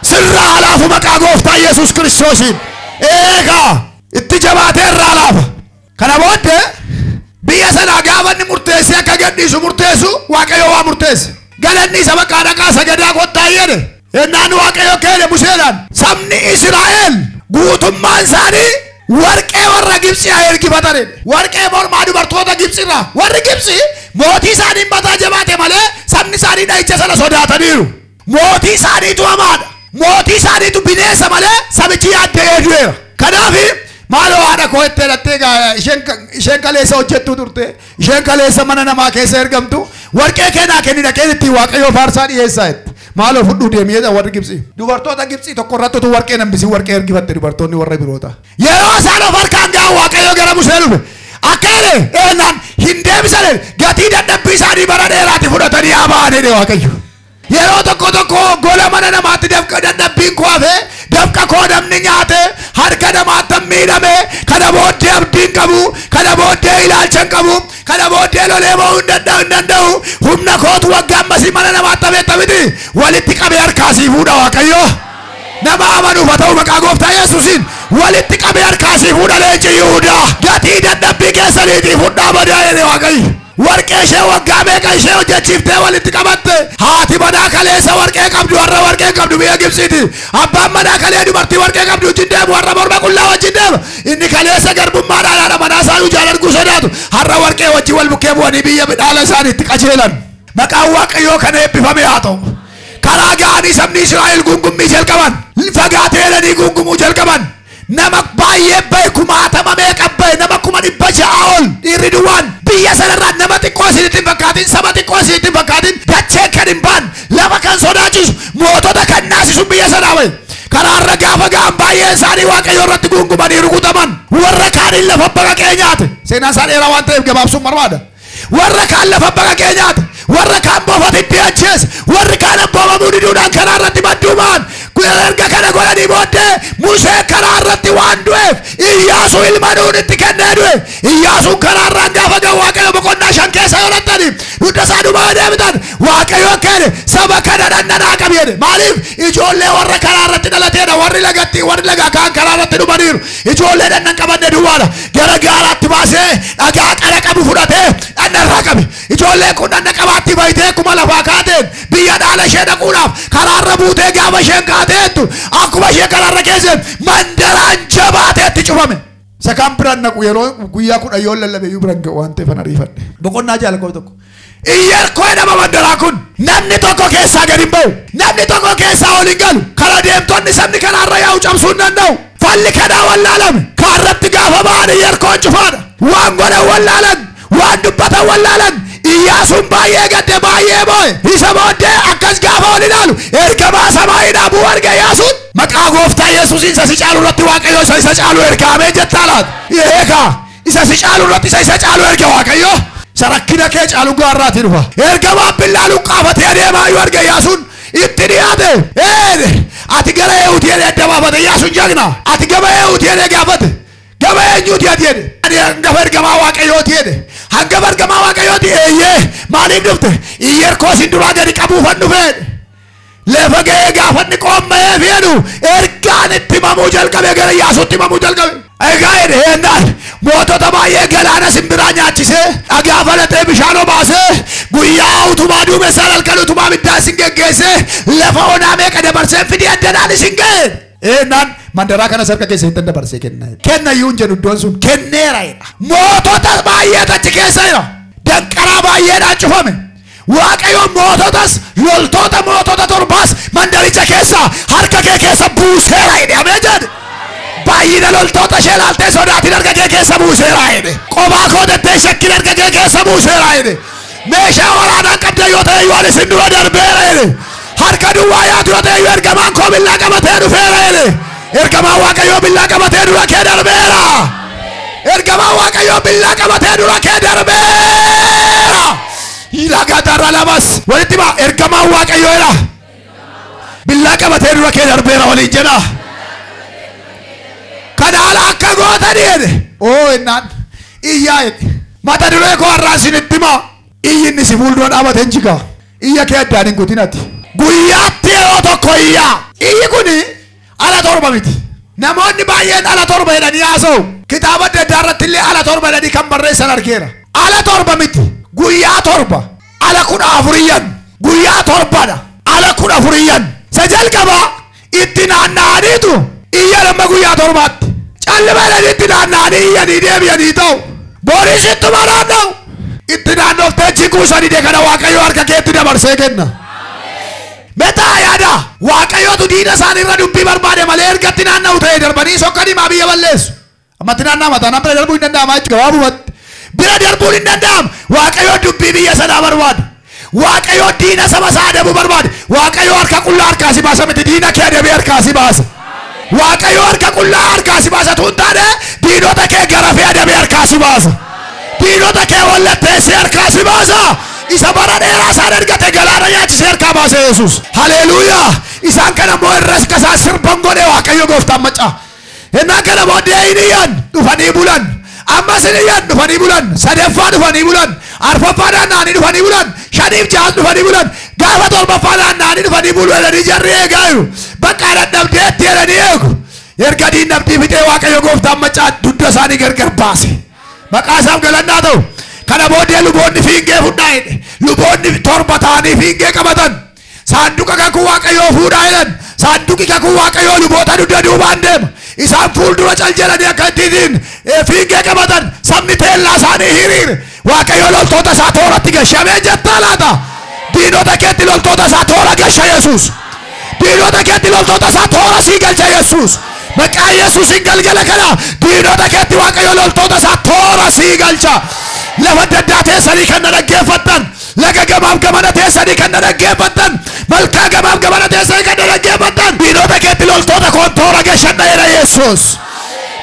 Sirraa laafu maqaa gooftaa Yesuus Kiristoosiin. Eegaa itti jabaatee irraa laafa. Kana booddee biyya sanaa gaafa inni murteessee akka gadhiisu murteessu Waaqayyo waa murteesse. Galanni isa maqaa dhaqaa sagadaa kottaa jedhe. Ennaan Waaqayyo keene Museedhaan sabni Israa'el guutummaan isaanii warqee warra Gibsi ergifatanii warqee mormaa dubartoota Gibsi irraa warri Gibsi mootii isaanii mataa jabaate malee sabni isaanii dha'icha sana sodaataniiru. Mootii isaaniitu hamaadha. Mootii isaaniitu bineensa malee sabichi yaaddee du'eera. Kanaaf maaloo haadha koo itti hidhattee isheen kaleessa hojjettuu turte isheen kaleessa mana namaa keessa ergamtu warqee keenaa kenni dhaqeen itti Waaqayyo faarsaa dhiyeessaa itti. Maaloo fudhuu deemee warri Gibsi. Dubartoota Gibsi tokko irratti tu warqee nambisi warqee ergifatte dubartoonni warra biroota. Yeroo isaan of harkaan gahu Waaqayyo gara Musee dhufe. Akkaane eenaan hin deebisan gatii dadhabbii isaanii bara dheeraatti fudhatanii haa ba'anii Waaqayyo. Yeroo tokko gola mana namaatti dafqa dadhabbiin koo hafe dafqa koo namni nyaate harka namaatti miidhame kana booddee abdiin qabu kana booddee ilaalcha hin qabu kana booddee lolee ba'uu hin danda'u humna kootu waggaa ammasii mana namaatti hafeetta miti walitti qabee harkaasii fuudha Waaqayyo. nama amanu fata'u maqaa gooftaa Yesuusiin walitti qabee harkaasii fuudha leenci Yihuudaa gatii dadhabbii keessaniitii fudhaa badaa jedhe Waaqayyo. Warqee ishee waggaa meeqa ishee hojjechiiftee walitti qabatte haati manaa kaleessa warqee qabdu warra warqee qabdu biyya Gibsiiti abbaan manaa kalee dubartii warqee qabdu wajjin deemu warra morma qullaa wajjin deema inni kaleessa garbummaadhaan haadha manaa isaanii ijaan arguu sodaatu har'a warqee wajjin wal bukkee bu'anii biyya dhaala isaaniitti qajeelan maqaan Waaqayyoo kana eebbifame haa ta'u. Karaa ga'anii sabni Israa'el gungummii jalqaban fagaatee jedhanii gungumuu jalqaban nama baay'ee bahe kumaatama meeqa bahe nama 600 ol dhiirri duwwaan biyya sanarraa nama xiqqoo isinitti hin fakkaatin saba xiqqoo isinitti hin fakkaatin dachee kan hin baan lafa kan sodaachisu mootota kan naasisu biyya sanaa bahe karaarra gaafa ga'an baay'ee isaanii Waaqayyo irratti gungumanii rukutaman warra kaaniin lafa baqaqee nyaate seenaan isaa dheeraa waan ta'eef gabaabsuun barbaada warra kaan lafa baqaqee nyaate warra kaan boofatitti ajjeese warri kaan abboomamuu diduudhaan karaa irratti madduumaan erga kana godhanii booddee Musee karaa irratti waan du'eef Iyyaasuu ilma Nuunitti kennee du'e Iyyaasuun karaa irraan gaafa ga'u Waaqayyo boqonnaa 5 keessa yoo lattanii dugda isaa dhumaa deebitan Waaqayyo kenne saba kana dhandhanaa qabi jedhe maaliif ijoollee warra karaa irratti dhalateedha warri lagatti warri lagaa kaan karaa irratti dhumaniiru ijoollee dhandhan qabanne duwwaadha gara gaaraatti baasee dhagaa qara qabu fudhatee dhandharraa qabi ijoollee kun dhandha qabaatti bayitee kuma lafaa kaateen biyya dhaala ishee dhaquudhaaf karaa irra buutee gaafa isheen kaateettu akkuma ishee karaa irra geesse mandaraan jabaateetti cufame. Sakaan biraan naqu yeroo guyyaa 10 yoo lallabe iyyuu biraan ga'u waan ta'eef an ariifadhe boqonnaa jaalakoo tokko. Iyyaarkoo nama mandaraa kun namni tokko keessaa gad hin ba'u namni tokko keessaa ol hin galu karaa deemtonni sabni kanaarra yaa'u cabsuu hin danda'u falli kanaa wallaalame kaarratti gaafa ba'an Iyyaarkoon cufaadha waan godhan wallaalan waan dubbatan wallaalan Iyyaasuun baay'ee gadde baay'ee boo'e isa booddee akkas gaafa ol ilaalu ergamaa samaa'iidhaa bu'u arge Iyyaasuun maqaa gooftaa Yesuusiin isa si caalu irratti Waaqayyo isa caalu ergaamee jettaa laata eegaa isa si caalu irratti isa caalu erge Waaqayyo sarakkina kee caalu gaarraati dhufa ergamaan billaaluun qaafatee adeemaa yoo arge Iyyaasuun itti dhiyaate ati gara Eewuutii jedhee adda baafate Iyyaasuun jagna ati gama Eewuutii jedhee gaafate gama eenyuuti ati jedhe hangafa ergamaa Waaqayyooti jedhe hangafa ergamaa Waaqayyooti eeyyee maaliif dhufte Iyyaarkoo isin duraa gadi qabuufan dhufeedhe lafa ga'ee gaafanni qoomma'ee fiedhu ergaan itti himamuu jalqabe gara Iyyaasuutti himamuu jalqabe egaa jedhe ennaan mootota baay'ee galaana simbiraa nyaachisee dhagaa falatee bishaan obaasee guyyaa utumaa duumessaa halkan utumaa biddaa isin geggeessee lafa onaa meeqa dabarsee fidii addanaan isin ga'e ennaan mandaraa kana sarka keessa hin dabarsee kenna iyyuun jedhu iddoon sun kenneera mootota baay'ee achi keessa jira danqaraa baay'eedhaan cufame Waaqayyo moototas loltoota mootota torbaas mandaricha keessa harka kee keessa buuseera jedhe ameen jedhe baay'ina loltoota ishee laaltee sodaatiin harka kee keessa buuseera jedhe qophaa koo dettee shakkiin harka kee keessa buuseera jedhe meeshaa waraanaa qabda yoo ta'e yoo isin dura darbeera jedhe harka duwwaa yaatu yoo ta'e yoo ergamaan koo billaa qabatee dhufeera jedhe ergamaan Waaqayyoo billaa qabatee dura kee darbeera ergamaan Waaqayyoo billaa qabatee dura kee darbeera ilaga darra lamas walitti ba ergamaan Waaqayyoo jedha billaa qabatee dura kee darbeera waliin jedha kanaala akka gootani jedhe ennaan iyyaa jedhe mata duree koo har'aan isinitti himaa iyyinni si fuuldura dhaabateen jigaa iyya kee addaan hin guutinati guyyaatti yeroo tokko iyyaa iyyi kuni ala torba miti namoonni baay'een ala torba jedhanii haasa'u kitaaba adda addaa irratti illee ala torba jedhanii kan barreessan argeera ala torba miti guyyaa torba ala 14 guyyaa torbadha ala 14 sa jalqaba itti naanna'aniitu iyya nama guyyaa torbaatti callimadhaan itti naanna'anii iyyanii deebi'anii ta'u booriis ittuma naanna'u itti naannoftee jiguusanii de kana Waaqayyo harka keetti dabarsee kenna metaa yaada Waaqayyootu diina isaanii irra dubbii barbaade malee ergatti naanna'u ta'e darbanii sokkanii maa biyya balleessu ammatti naannaa mataan bira darbuu hin danda'amaa jechuudha gabaabumatti bira darbuu hin danda'amu Waaqayyo dubbii biyya sanaa barbaade Waaqayyo diina saba isaa adabu barbaade Waaqayyo harka qullaa harkaa si baasa miti diina kee adabee harkaa si baasa Waaqayyo harka qullaa harkaa si baasa tun taane diinota kee garafee adabee harkaa si baasa diinota kee wallatteessee harkaa si baasa isa bara dheeraa isaan ergate galaana nyaachisee harkaa baase Yesuus haleluuyaa isaan kana immoo irras kasaa sirban godhe Waaqayyo gooftaan macaa ennaa kana booddee iyyan dhufanii bulan amma siniyyan dhufanii bulan sadeeffaa dhufanii bulan arfaffaa naanna'anii dhufanii bulan shaniif jaas dhufanii bulan gaafa torbaffaa naanna'anii dhufanii buluu jedhanii jarri eegaa jiru. Bakka dadhabdeetti jedhanii eegu. Erga diinabdii fixee Waaqayyo Gooftaan macaa dugda isaanii gargar baase. Maqaa isaaf galannaa ta'u. Kana booddee luboonni fiingee fudhaa jedhe. Luboonni torba ta'anii fiingee qabatan. Saanduqa kakuu Waaqayyoo fuudhaa jedhan. Saanduqi kakuu Waaqayyoo luboota dugda duubaan deema. Isaan fuuldura cal jedhanii akka ittiin fiingee qabatan. Sabni teellaa isaanii hiriire. Waaqayyo loltoota isaa tooratti gashamee jettaa laata. Diinota keetti loltoota isaa toora gasha Yesuus. Diinota keetti loltoota isaa toora sii galcha Yesuus. Maqaa Yesuusin galgala kana diinota keetti Waaqayyo loltoota isaa toora sii galcha. Lafa daddaa teessanii kan dhaggeeffattan. Laga gamaaf gamana teessanii kan dhaggeeffattan. Malkaa gamaaf gamana teessanii kan dhaggeeffattan. Diinota keetti loltoota koon toora gashadha jedha Yesuus.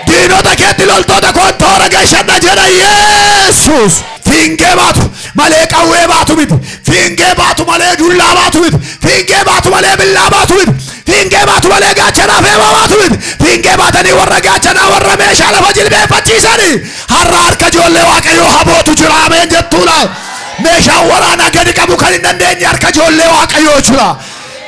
Diinota keetti loltoota koon toora gashadha jedha Yesuus. Fiingee baatu malee qawwee baatu miti. Fiingee baatu malee dullaa baatu miti. Fiingee baatu malee billaa baatu miti. Fiingee baatu malee gaachanaa feemaa baatu miti. Fiingee baatanii warra gaachanaa warra meeshaa lafa jilbeeffachiisanii. Har'a harka ijoollee Waaqayyoo habootu jira ameen jettuudha. Meeshaan waraanaa gadi qabu kan hin dandeenye harka ijoollee Waaqayyoo jira.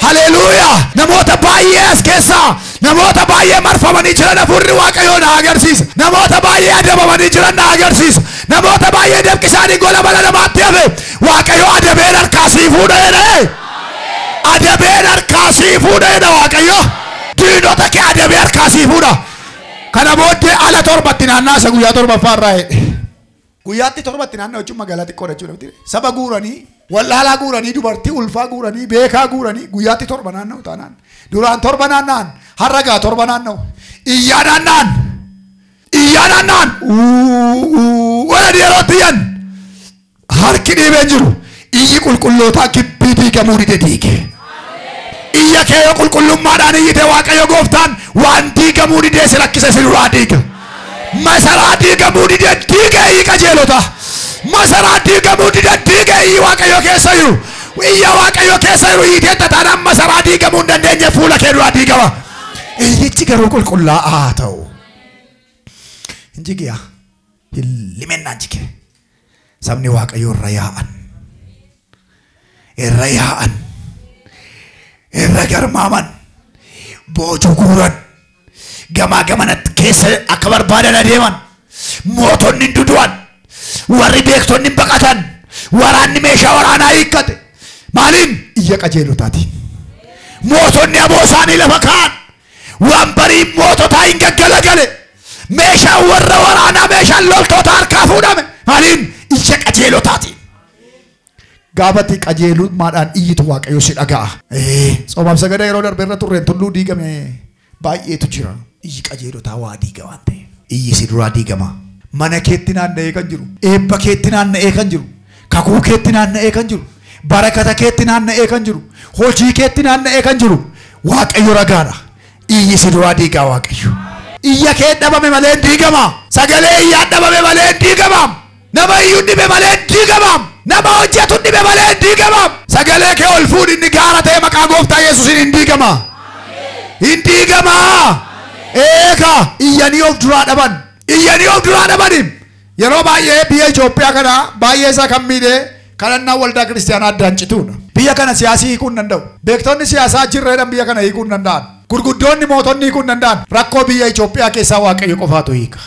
Haleluuyaa. Namoota baay'ee as keessaa namoota baay'ee marfamanii jiran hafuurri Waaqayyoo na agarsiisa. Namoota baay'ee adabamanii jiran na agarsiisa. Namoota baay'ee dabqi isaanii gola bala namaatti hafe Waaqayyoo adabeen harkaa sii fuudha jedhe. Adabeen harkaa sii fuudha jedha Waaqayyo. Diinota kee adabee harkaa sii fuudha. Kana booddee ala torbatti naannaasa guyyaa torbaffaa irraa jedhe. Guyyaatti torbatti naannoo jechuun magaalaa xiqqoo jechuudha. Saba guuranii wallaalaa guuranii dubartii ulfaa guuranii beekaa guuranii guyyaatti torba naannoo taanaan. Duraan torba naanna'an har'a gaa torba naannoo. Iyyaa naanna'an. Iyyaa naanna'an. Wala yerootti yan. Harki dhiibee jiru. Iyyi qulqullootaa kibbii diigamuu dide diige. Iyya kee yoo qulqullummaadhaan iyyite Waaqayyo Gooftaan waan diigamuu didee si lakkise si duraa diiga. Masaraa diigamuu dide diige iyyi qajeelota. Masaraa diigamuu dide diige iyyi Waaqayyo keessa jiru. Iyya Waaqayyo keessa jiru iyyitee tataan masaraa diigamuu hin dandeenye fuula kee duraa diigama. Iyyichi garuu qulqullaa'aa ta'u. Injigiyaa hillimennaan jige. Sabni Waaqayyo irra yaa'an. Irra yaa'an. Irra garmaaman. Boojuu guuran. Gamaa gamanatti keessa akka barbaadan adeeman. Mootonni dudu'an. Warri beektonni baqatan. Waraanni meeshaa waraanaa hiikkate. Maaliin? Iyya qajeelotaati. Mootonni aboo isaanii lafa kaa'an. Waan barii moototaa hin gaggalagale. Meeshaan warra waraanaa meeshaan loltoota harkaa fuudhame. Maaliin? Iyya qajeelotaati. Gaafatti qajeelummaadhaan iyyitu Waaqayyo si dhaga'a. Soomaaf sagada yeroo darbe irra turreen tulluu diigame baay'eetu jira. Iyyi qajeelotaa waa diiga waan ta'e. Iyyi si duraa diigama. Mana keetti naanna'ee kan jiru. Eebba keetti naanna'ee kan jiru. Kakuu keetti naanna'ee kan jiru. Barakata keetti naanna'ee kan jiru. Hojii keetti naanna'ee kan jiru. Waaqayyo ragaadha. Iyyi si duraa diigaa Waaqayyo. Iyya kee dhabame malee diigama. Sagalee iyyaa dhabame malee diigama. Nama iyyuu dhibe malee diigama. Nama hojjetu dhibe malee diigama. Sagalee kee ol fuudhi inni gaara ta'e maqaa Gooftaa Yesuusiin hin diigama. Hin diigama. Eega iyyanii of duraa dhaban. Iyyanii of duraa dhabani. Yeroo baay'ee biyya Itoophiyaa kana baay'ee isaa kan miidhee kadhannaa waldaa kiristaanaa addaan cituudha. Biyya kana siyaasii hiikuu hin danda'u. Beektonni siyaasaa jirreedhaan biyya kana hiikuu hin danda'an. Gurguddoonni mootonni hiikuu hin danda'an. Rakkoo biyya Itoophiyaa keessaa Waaqayyo qofaatu hiika.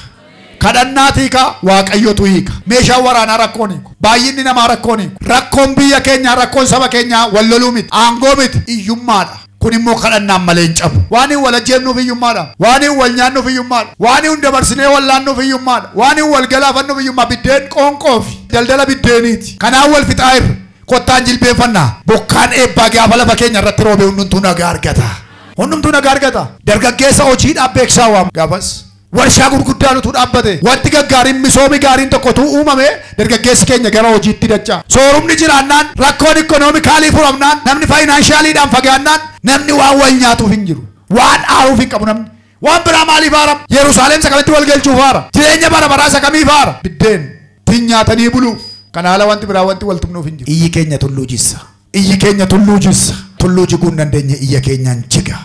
Kadhannaati hiika Waaqayyotu hiika. Meeshaan waraanaa rakkoon hiiku. Baay'inni namaa rakkoon hiiku. Rakkoon biyya keenyaa rakkoon saba keenyaa wal loluu miti. Aangoo miti. Iyyummaadha. Kun immoo kadhannaan malee hin cabu. Waan hin wal ajjeefnuuf iyyummaadha. Waan hin wal nyaannuuf iyyummaadha. Waan hin dabarsinee wal laannuuf iyyummaadha. Waan hin wal galaafannuuf iyyummaa. Biddeen qoonqoo fi daldala biddeeniiti. Kanaan wal fixaa irra kottaan jilbeeffannaa. Bokkaan eebbaa gaafa lafa keenya irratti roobe hundumtuu nagaa argata. Hundumtuu nagaa argata. Dargaggeessa hojiidhaaf beeksaa waamu. Gaafas warshaa gurguddaanutu dhaabbate. Wanti gaggaariin misoomi gaariin tokkotu uumame dargaggeessi keenya gara hojiitti dacha. Soorumni jiraannaan rakkoon ikoonoomikaalii furamnaan namni faayinaanshiyaliidhaan fagaannaan namni waan wal nyaatuuf hin jiru. Waan aaruuf hin qabu namni. Waan biraa maaliif aaram? Yerusaalem sakamitti wal galchuuf aara. Jireenya bara baraa sakamiif aara? Biddeen tin nyaatanii buluuf. Kana haala wanti biraa wanti wal tumnuuf hin jiru. Iyyi keenya tulluu jissa. Iyyi keenya tulluu jissa. Tulluu jiguu hin dandeenye iyya keenyaan jiga.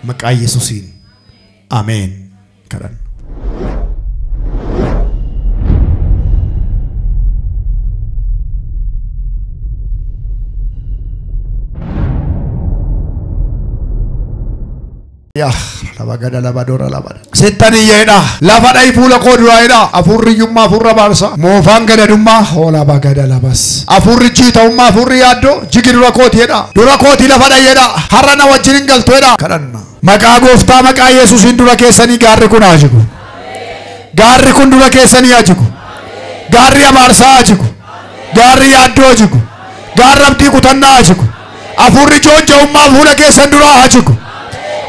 Maqaa Yesuusiin. Ameen. Kadhan. Ya laba gada laba dora laba settani yeda laba dai pula kodra ida afurri yumma furra barsa mofan gada dumma hola bagada labas afurri chita umma furri yaddo jigirra koti yeda dura koti laba dai yeda harana wajin galto yeda kadanna maka gofta maka yesus indura kesani garri kun ajigu garri kun dura kesani ajigu garri abarsa ajigu garri yaddo ajigu garabti kutanna ajigu afurri jonja umma fula kesan dura ajigu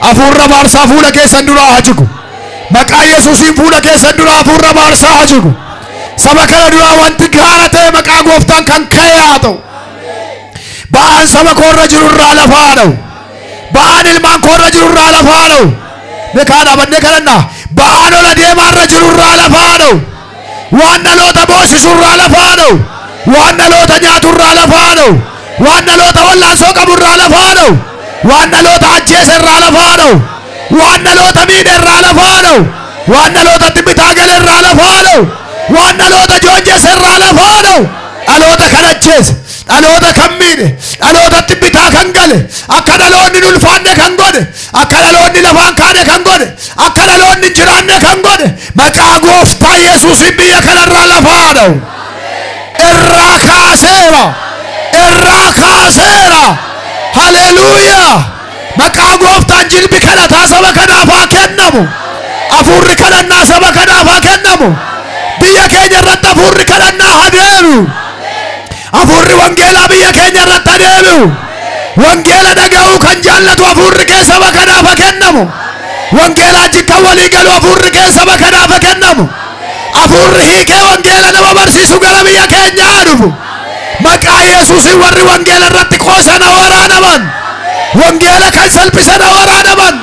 afurra barsa fuula keessan dura hajigu maqaa yesuusin fuula keessan dura afurra barsa hajigu saba kana dura wanti gaara ta'e maqaa gooftaan kan ka'e haa ta'u ba'aan saba koorra jirurraa lafaa dha'u ba'aan ilmaan koorra jirurraa lafaa dha'u beekaa dhaabannee kadhanna ba'aan ola deemaarra jirurraa lafaa dha'u waan dhaloota boosisurraa lafaa dha'u waan dhaloota nyaaturraa lafaa dha'u waan dhaloota wallaansoo qaburraa lafaa dha'u waan dhaloota ajjeeserraa lafaa dha'u waan dhaloota miidherraa lafaa dha'u waan dhaloota tibbitaa galerraa lafaa dha'u waan dhaloota joonjeserraa lafaa dha'u dhaloota kan ajjeese dhaloota kan miidhe dhaloota tibbitaa kan gale akka dhaloonni hin ulfaanne kan godhe akka dhaloonni lafaan kaane kan godhe akka dhaloonni hin jiraanne kan godhe maqaa gooftaa yesuusin biyya kanarraa lafaa dha'u irraa kaaseera Hallelujah maqaa gooftaan jilbi kadhataa saba kanaaf haa kennamu afurri kadhannaa saba kanaaf haa kennamu biyya keenya irratti afurri kadhannaa haa deebi'u afurri wangeelaa biyya keenya irratti haa deebi'u wangeela dhaga'uu kan jaallatu afurri keessa saba kanaaf haa kennamu wangeelaa jikka walii galu afurri keessa saba kanaaf haa kennamu afurri hiikee wangeela nama barsiisu gara biyya keenyaa dhufu maqaa yesuusin warri wangeela irratti qoosana waraanaman wangeela kan salphisana waraanaman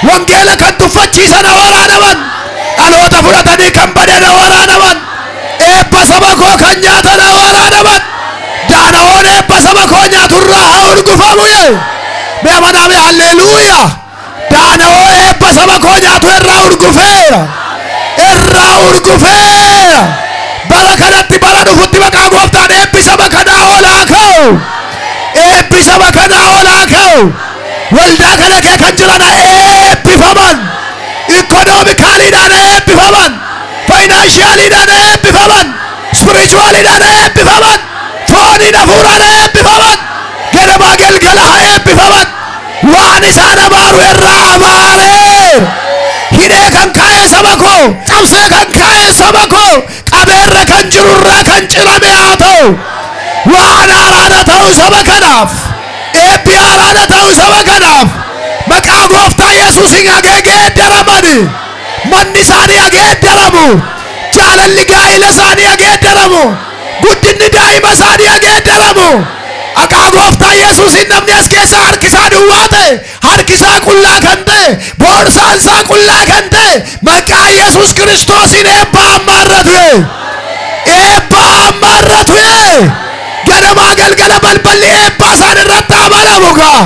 wangeela kan tuffachiisana waraanaman dhaloota fudhatanii kan badana waraanaman eebba saba koo kan nyaatana waraanaman daana'oon eebba saba koo nyaaturraa haa urgufamu mee amaname halleluuyaa daana'oo eebba saba koo nyaatu irraa urgufeera bara kanatti bara dhufutti maqaa gooftaan eebbi saba kanaa olaa ka'u eebbi saba kanaa olaa ka'u waldaa kana kee kan jiran eebbifaman ikonoomikaaliidhaan eebbifaman faayinaanshiyaliidhaan eebbifaman spirituwaaliidhaan eebbifaman fooniin hafuuraan eebbifaman ganamaa galgala haa eebbifaman waan isaan abaaru irraa abaareera hidhee kan kaa'e saba koo cabsee kan kaa'e saba koo qabeerra kan jirurraa kan cirame haa ta'u waan haaraadha ta'u saba kanaaf eebbi haaraadha ta'u saba kanaaf maqaa gooftaa yesuusin ageeddaramani manni isaanii ageeddaramu jaalalli gaa'ila isaanii ageeddaramu guddinni daa'ima isaanii ageeddaramu maqaa gooftaa yesuusin namni as keessa harkisaa duwwaa ta'e harkisaa qullaa kan ta'e boorsaan isaa qullaa kan ta'e maqaa yesuus kiristoosiin eebba ammaarratu ganamaa galgala balballi eebbaa isaan irratti amanamu gaa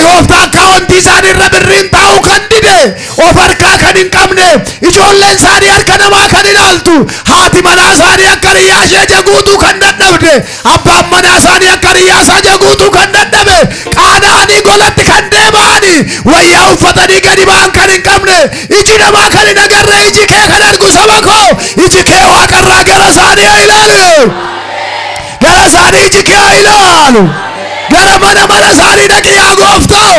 gooftaa akkaawuntii isaan irra birriin taa'u kan dide of harkaa kan hin qabne ijoolleen isaanii harka namaa kan ilaaltu haati manaa isaanii akka riyyaa ishee jaguutuu kan dadhabde abbaan manaa isaanii akka riyyaa isaa jaguutuu kan dadhabe qaana'anii golatti kan deema'anii wayyaa uffatanii gadi ba'an kan hin qabne iji namaa kan hin agarre iji kee kan argu saba koo iji kee waaqarraa gara isaanii haa ilaalu gara isaanii iji kee haa ilaalu gara mana isaanii dhaqi yaa gooftaa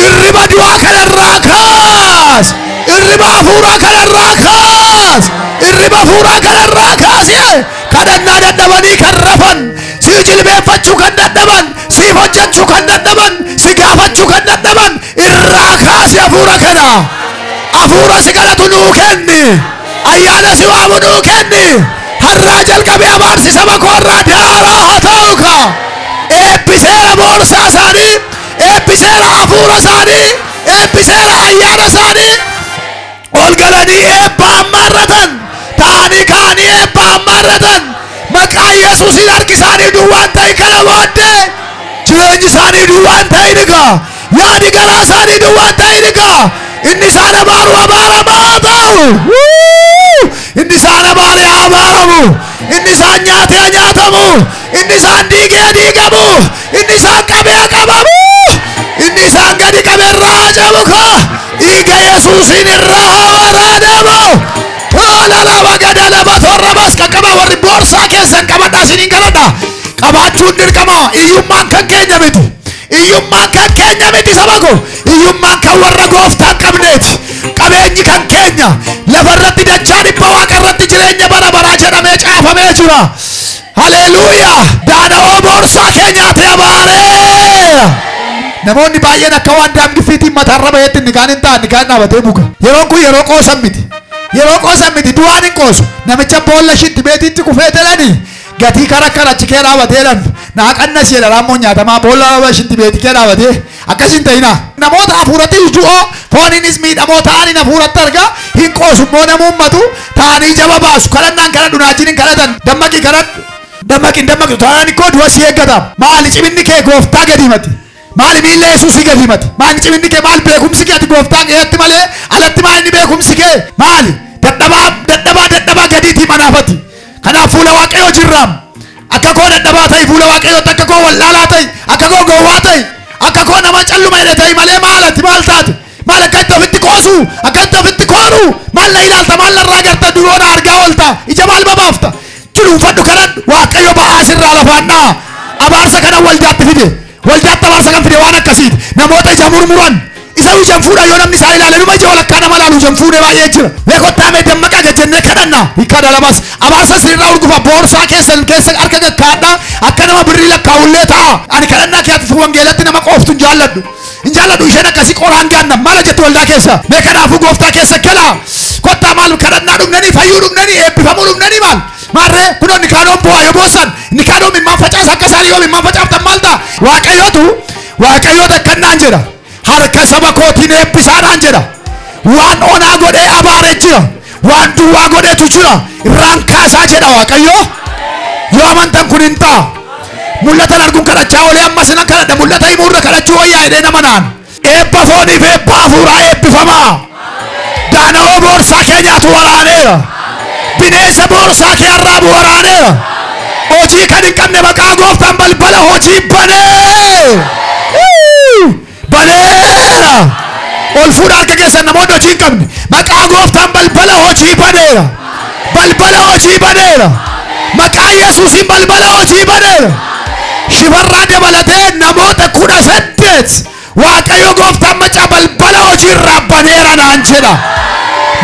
irriba du'aa kanarraa kaas irriba hafuuraa kanarraa kaas irriba hafuuraa kanarraa kaas kadhannaa dadhabanii kan rafan si jilbeeffachuu kan dadhaban siif hojjechuu kan dadhaban si gaafachuu kan dadhaban irraa kaasi hafuura kana hafuura si kadhatu nuu kenni ayyaana si waamu nuu kenni har'aa jalqabee abaarsi saba koorraa daaraa haa ta'u ka eebbiseera boorsaa isaanii eebbiseera hafuura isaanii eebbiseera ayyaana isaanii ol galanii eebba ammaarratan ta'anii ka'anii eebba ammaarratan maqaa yesuusin harki isaanii duwwaan ta'e kana booddee jireenyi isaanii duwwaan ta'e nigaa yaadi garaa isaanii duwwaan ta'e nigaa inni isaan abaaru abaaramaa ta'u inni isaan abaare abaaramu inni isaan nyaatee nyaatamu inni isaan diigee diigamu inni isaan qabee qabamu inni isaan gadi qabee irraa cabuka dhiiga Yesuusin irraa waraanamu. Lama gada lama torra bas qaqqaba warri boorsaa keessan qabadhaa isiniin galadha. Qabaachuun dirqama. Iyyummaan kan keenya miti. Iyyummaan kan keenya miti saba ko. Iyyummaan kan warra gooftaan qabneeti. Qabeenyi kan keenya lafarratti dachaa dhibba waaqarratti jireenya bara baraa jedhamee caafamee jira. Haleluuyaa. Daana'oo boorsaa keenyaati abaaree. Namoonni baay'een akka waan daamgiffiitiin mataarra baheetti inni kaan hin taa'an kaan dhaabatee buga. Yeroon kun yeroo qoosan miti. Yeroo qoosan miti du'aan hin qoosu. Namicha boolla shitti beetiitti kufee telanii gatii kara achi kee dhaabateedhaan naaqannas jedha raammoo nyaatamaa boolla shitti beetii kee dhaabatee akkasiin ta'ina. Namoota hafuuratti du'oo fooniinis miidhamoo ta'anii hafuuratti argaa hin qoosu immoo nama ummatu ta'anii jaba baasu. Kadhannaan kana dhunaachiniin kadhatan dammaqi kadhadhu. Dammaqi ta'anii koo du'a si eeggata. Maali ciminni kee gooftaa gadiimati. Maali miilla Yesuusii gadiimati. Maali ciminni kee maal beekumsi kee ati gooftaa keetti malee alatti maal inni beekumsi kee maali? Dadhabaa gadiitii manaafati. Kanaaf fuula Waaqayyoo jirraam. Akka koo dadhabaa ta'i fuula Waaqayyootti akka koo wallaalaa ta'i akka koo gowwaa ta'i akka koo nama calluma hidhe ta'i malee maalati maal taate maal akkatti ofitti qoosu akkatti ofitti koonu maal na ilaalta maal narraa garta duroona argaa oolta ija maal babaafta juluunfadhu kadhadhu Waaqayyo ba'aa sirraa lafaannaa abaarsa kana waldaatti fide waldaatti abaarsa kan fide waan akkasiiti namoota ija murmuran isa ujaan fuudha yoo namni isaa ilaale numa ija walakkaa nama laalu ujaan fuudhee baay'ee jira beekottaa mee dammaqa gajjannee kadhanna hiikkaadha lamas abaarsa sirraa urgufa boorsaa keessan keessa harka gakkaadha akka nama birrii lakkaa'ullee ta'a ani kadhannaa keetti wangeelatti nama qooftu hin jaalladhu isheen akkasii qoraan gaanna maala jettu waldaa keessa mee kanaafuu gooftaa keessa gala kottaa maal kadhannaa dhugnanii fayyuu dhugnanii eebbifamuu dhugnanii maal maarree kunoon nikaanoon bu'aa yoo boossan nikaanoon mimmaan facaasa akka isaanii yoo mimmaan facaaftan maal ta'a waaqayyootu akkannaan jedha harka saba kootiin eebbisaadhaan jedha waan onaa godhee abaaree jira waan duwwaa godheetu jira irraan kaasaa jedha Waaqayyo yoo amantan kun hin ta'a mul'atan arguun kadhachaa olee ammas nan kadhadha mul'ata himuurra kadhachuu wayyaa hidhee nama naan eebba fooniif eebba hafuuraa eebbifamaa daana'oo boorsaa keenyaatu waraaneera bineensa boorsaa kee arraabu waraaneera hojii kan hin qabne maqaa gooftaan balbala hojii baneera ol fuudha harka keessan namoonni hojii hin qabne maqaa gooftaan balbala hojii baneera maqaa Yesuusiin balbala hojii baneera shifarraa dabalatee namoota 18 Waaqayyo gooftaan macaa balbala hojii irraa baneera naan jedha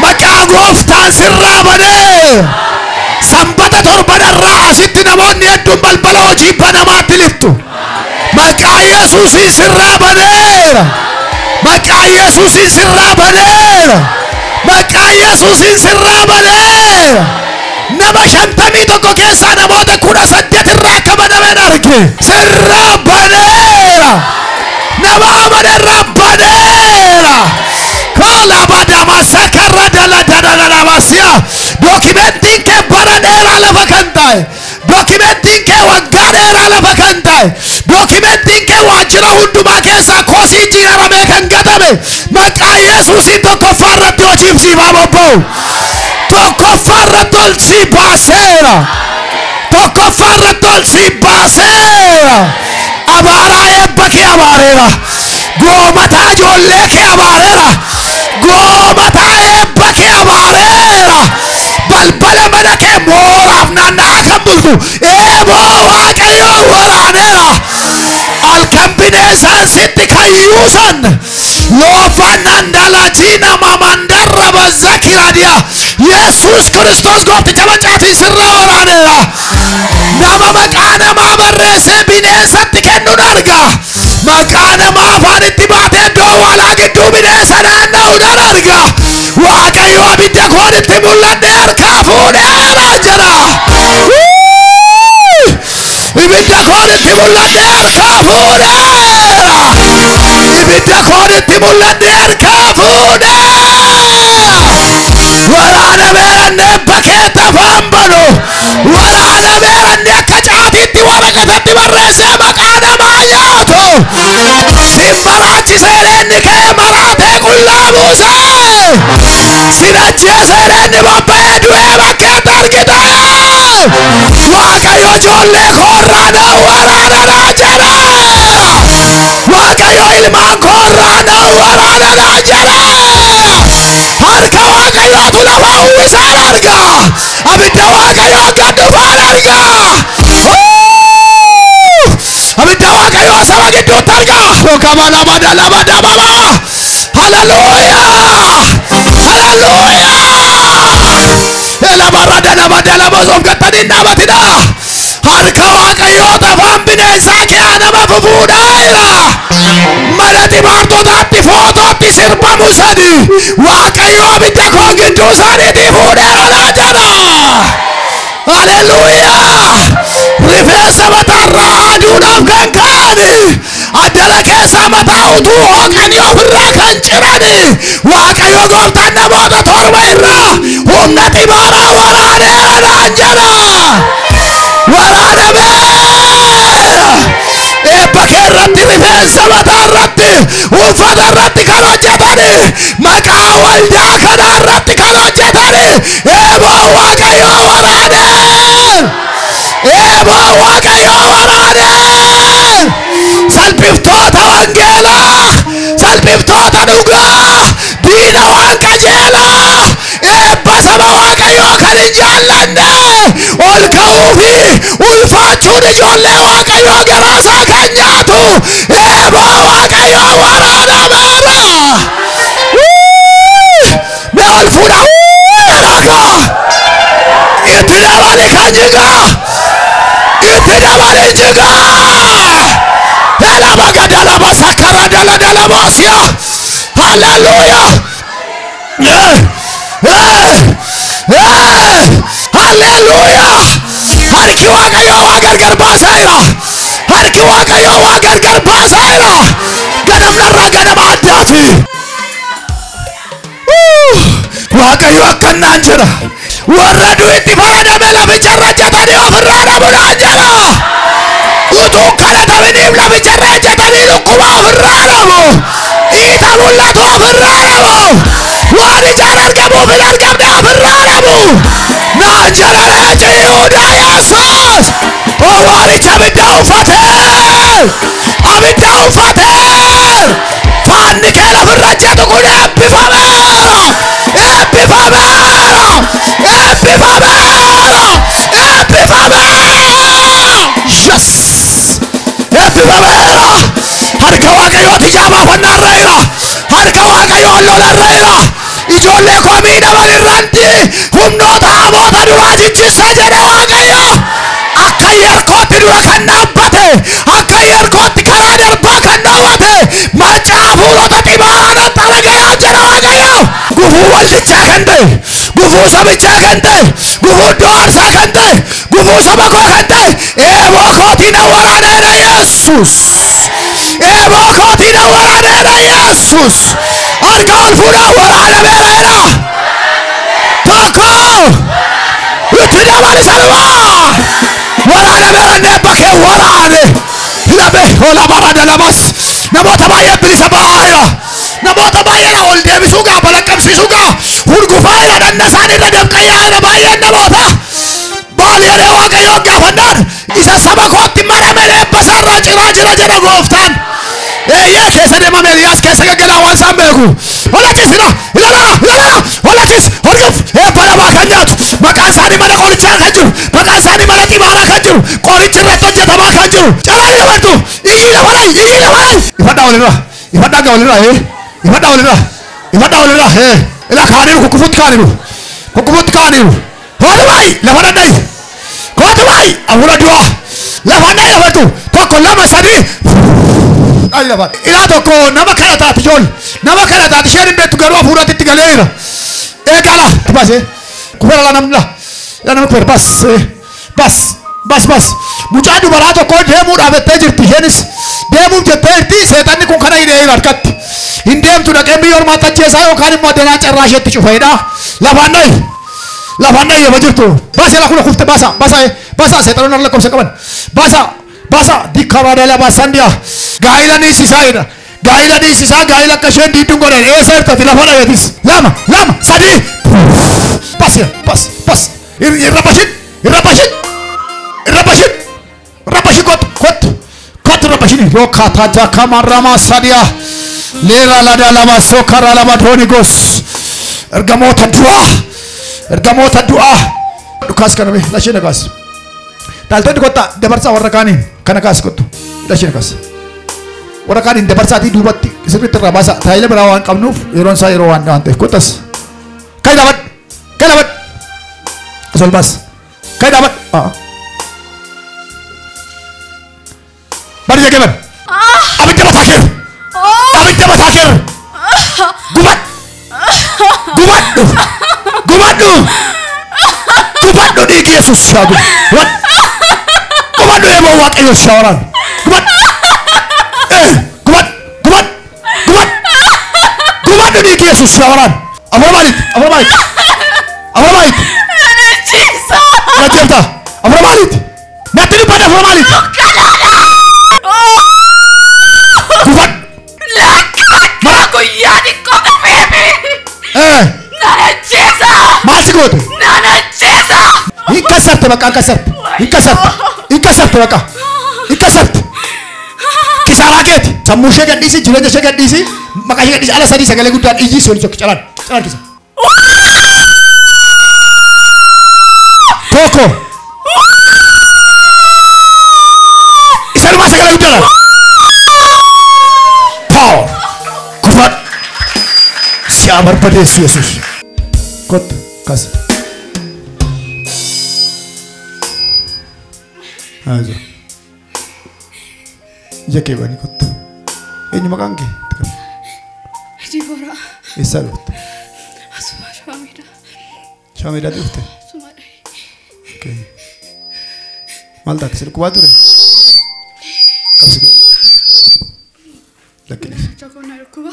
maqaa gooftaan sirraa baneera sanbata torbanarraa asitti namoonni hedduun balbala hojii banamaatti liftu maqaa Yesuusiin sirraa baneera maqaa Yesuusiin sirraa baneera maqaa Yesuusiin sirraa baneera nama 51 keessaa namoota 18 irraa akka banameen arge sirraa baneera nama amanarraa baneera kola badama sakarra daladadadabasiya dokumentiin kee bara dheeraa lafa kan ta'e dokumentiin kee waggaa dheeraa lafa kan ta'e dokumentiin kee waajjira hundumaa keessaa kosii jijjiiramee kan gatame maqaa Yesuusiin tokkoffaa irratti hojiif siifaa bobba'u tokkoffaa irratti ol sii baaseera tokkoffaa irratti ol sii baaseera abaaraa eebba kee abaareera goomataa ijoollee kee abaareera goomataa eebba kee abaareera balbala mana kee mooraaf naanna'aa kan bultu eeboo Waaqayyoo waraaneera halkan bineensaan sitti kayyuusan loofannaan dalajiina mamandarra bazzakiraadiya Yesuus Kiristoos goofticha macaatiin sirraa waraaneera nama maqaa namaa barreessee bineensatti kennuun arga maqaa namaa afaanitti baatee doowwalaa gidduu bineensa naanna'uun arga Waaqayyo abidda koonitti mul'adhe harkaa fuudheera jedha ibidda koonitti mul'adhe harkaa fuudheera ibidda koonitti mul'adhe harkaa fuudheera waraana beeranne bakkeetta afaan banu waraana beeranne akka caatiitti waraqatatti barreessee maqaa namaa nyaatu sin baraachisee leenni kee maraatee qullaa buusee sin ajjeesee leenni bobba'ee du'ee bakkeetta argite Waaqayyo ijoollee koorraa na waraanaa jedha Waaqayyo ilmaan koorraa na abidda waaqayyo gad dhufaan arga abidda waaqayyo saba gidduutti arga kabala badala badababa hallelujah ela barada la badala bozom gatani nabatida harka waaqayyo tafaan bineensaa nama fufuudhaayira malati baartotaatti footootti sirbamu sadi waaqayyo abidda koo gidduu isaaniitii fuudheeradhaa jedha hallelujah rifeensa mataarraa aduudhaaf kan ka'ani addala keessa mataa utuu hooqanii ofirraa kan cirani waaqayyo gooftaan namoota torba irraa humna xibaaraa waraaneeradhaan jedha waraanameera eebba kee irratti rifeensa mataa irratti uffata irratti kan hojjetani maqaa waldaa kanaa irratti kan hojjetani eeboo waaqayyo waraaneen eeboo waaqayyo waraaneen salphiftoota wangeelaa salphiftoota dhugaa diina waan qajeelaa eebba saba waaqayyo kan hin jaallanne ol ka'uu fi ulfaachuun ijoollee waaqayyo garaasaa kan nyaatu eeboo waaqayyo waraanameera mee ol fuudha raga itti dabali kan jigaa itti dabali jigaa elama gadalama sakara daladalamoosya hallelujah hallelujah harki waaqayyo waa gargar baaseera harki waaqayyo waa gargar baaseera ganamnarraa ganama addaati waaqayyo akkanaan jedha warra du'itti fayyadame laficharra jetanii ofirraa dhabuudhaan jedha utuu kadhataminiif laficharra jetanii dhukkuba ofirraa dhabu iita mul'atu ofirraa dhabu waan ijaan argamuuf hin argamne ofirraa dhabu naan jedha leenci Yihuudaa Yesuus waaricha abidda uffatee faanni kee lafirra jetu kun eebbifameera yes eebbifameera harka waaqayyooti jaabaafannaarreera harka waaqayyoon lolarreera ijoollee koo miidhaman irratti humnoota hamoota duraa jichisa jedhe waaqayyo akka yerkootti dura kan dhaabbate akka yerkootti karaa darbaa kan dhoowwate macaa fuulota xibaaraa xalagayaa jedha waaqayyo gufuu waldichaa kan ta'e gufuu sabichaa kan ta'e gufuu iddoo aarsaa kan ta'e gufuu saba koo kan ta'e eeboo kootiin waraaneera Yesuus eeboo kootiin waraaneera Yesuus harka ol fuudhaa waraanameera tokko itti dabali salmaa waraanameera neebba kee waraane hidhame hola barada lamas namoota baay'ee bilisa ba'aayira namoota baay'eedha ol deebisuu gaa balaqqabsiisuu gaa hurgufaayira dhanna isaaniirra dabqayyaa'ira baay'een namoota baaliyalee waaqayyoon gaafannaan isa saba kootti marame neebba isaarraa ciraa jira jedha gooftaan eeyyee keessa deemame Eliyaas keessa gaggalaa waan isaan beeku holachis ilaalaa holachis horguf eebba namaa kan nyaatu maqaan isaanii mana qorichaa kan jiru maqaan isaanii mana xibaaraa kan jiru qorichi irratti hojjetamaa kan jiru caraan dabartu iyyii dabalay ifadhaa walirraa ila kaaniru kukkufutti kaaniru hoolumay lafa dhadhay kootumay awura du'a lafa dhadhay dabartu tokko lama sadii ila tokko nama kana taati jool nama kana taati isheen hin beektu garuu hafuuratitti galeera eegala tibase kufera la namla kufera bas mucaa dubaraa tokko deemuudhaaf jettee jirti isheenis deemuuf jettee jirti seexanni kun kana hidhee harkatti hin deemtu dhaqee biyya ormaatti ajjeesaa yookaan immoo addunyaa carraa isheetti cufeedha lafaan dhayi yoo jirtu baasee la kuna kufte baasa seexanonni harla qabsa qaban baasa dikkabaadala baasandiya gaa'ila niisisaayidha gaa'ila niisisaa gaa'ila akka isheen diidduun godhan eessa hirtati lafa dhabeetis lama sadii bas irrabashin kottu rabashini rokatata kamarama sadia lera lada lama sokara lama donigos ergamoota du'a ergamoota du'aa dhukaas kana mee lashee nagaas dhaaltonni kottaa dabarsaa warra kaaniin kana kaas kottu lashee nagaas warra kaaniin dabarsaatii duubatti sirriitti irraa baasa taayila biraa waan qabnuuf yeroon isaa yeroo waan ta'eef kottas kai dabat asol baas kai dabat bari jageban abidda mataa kee gubadhu dhiigi Yesuus shaagu gubadhu eeboo waaqayyo shaawaraan gubadhu dhiigi Yesuus shaawaraan afur maalitti najjabta afur maalitti natti dubbadhu afur maalitti Gote. Nana Chesa. Ikasarte baka ikasarte baka. Ikasarte. Kisara geti. Samushe gadisi jireenya ishee gadisi maqaa ishee gadisi ala sadii sagalee guddaan iyyi sooli tokko calaan kisa. Toko. Isaluma sagalee guddaan. Power. Kufat. Siamar pada Yesus. Kot. Kas. Aja. Jake bani kot. Ini makan ke? Di bora. Isal. Asma Shamida. Shamida tu tu. Sumada. Okay. Malta kesini kuat tu. Kasih. Lagi ni. Jago nak kuba.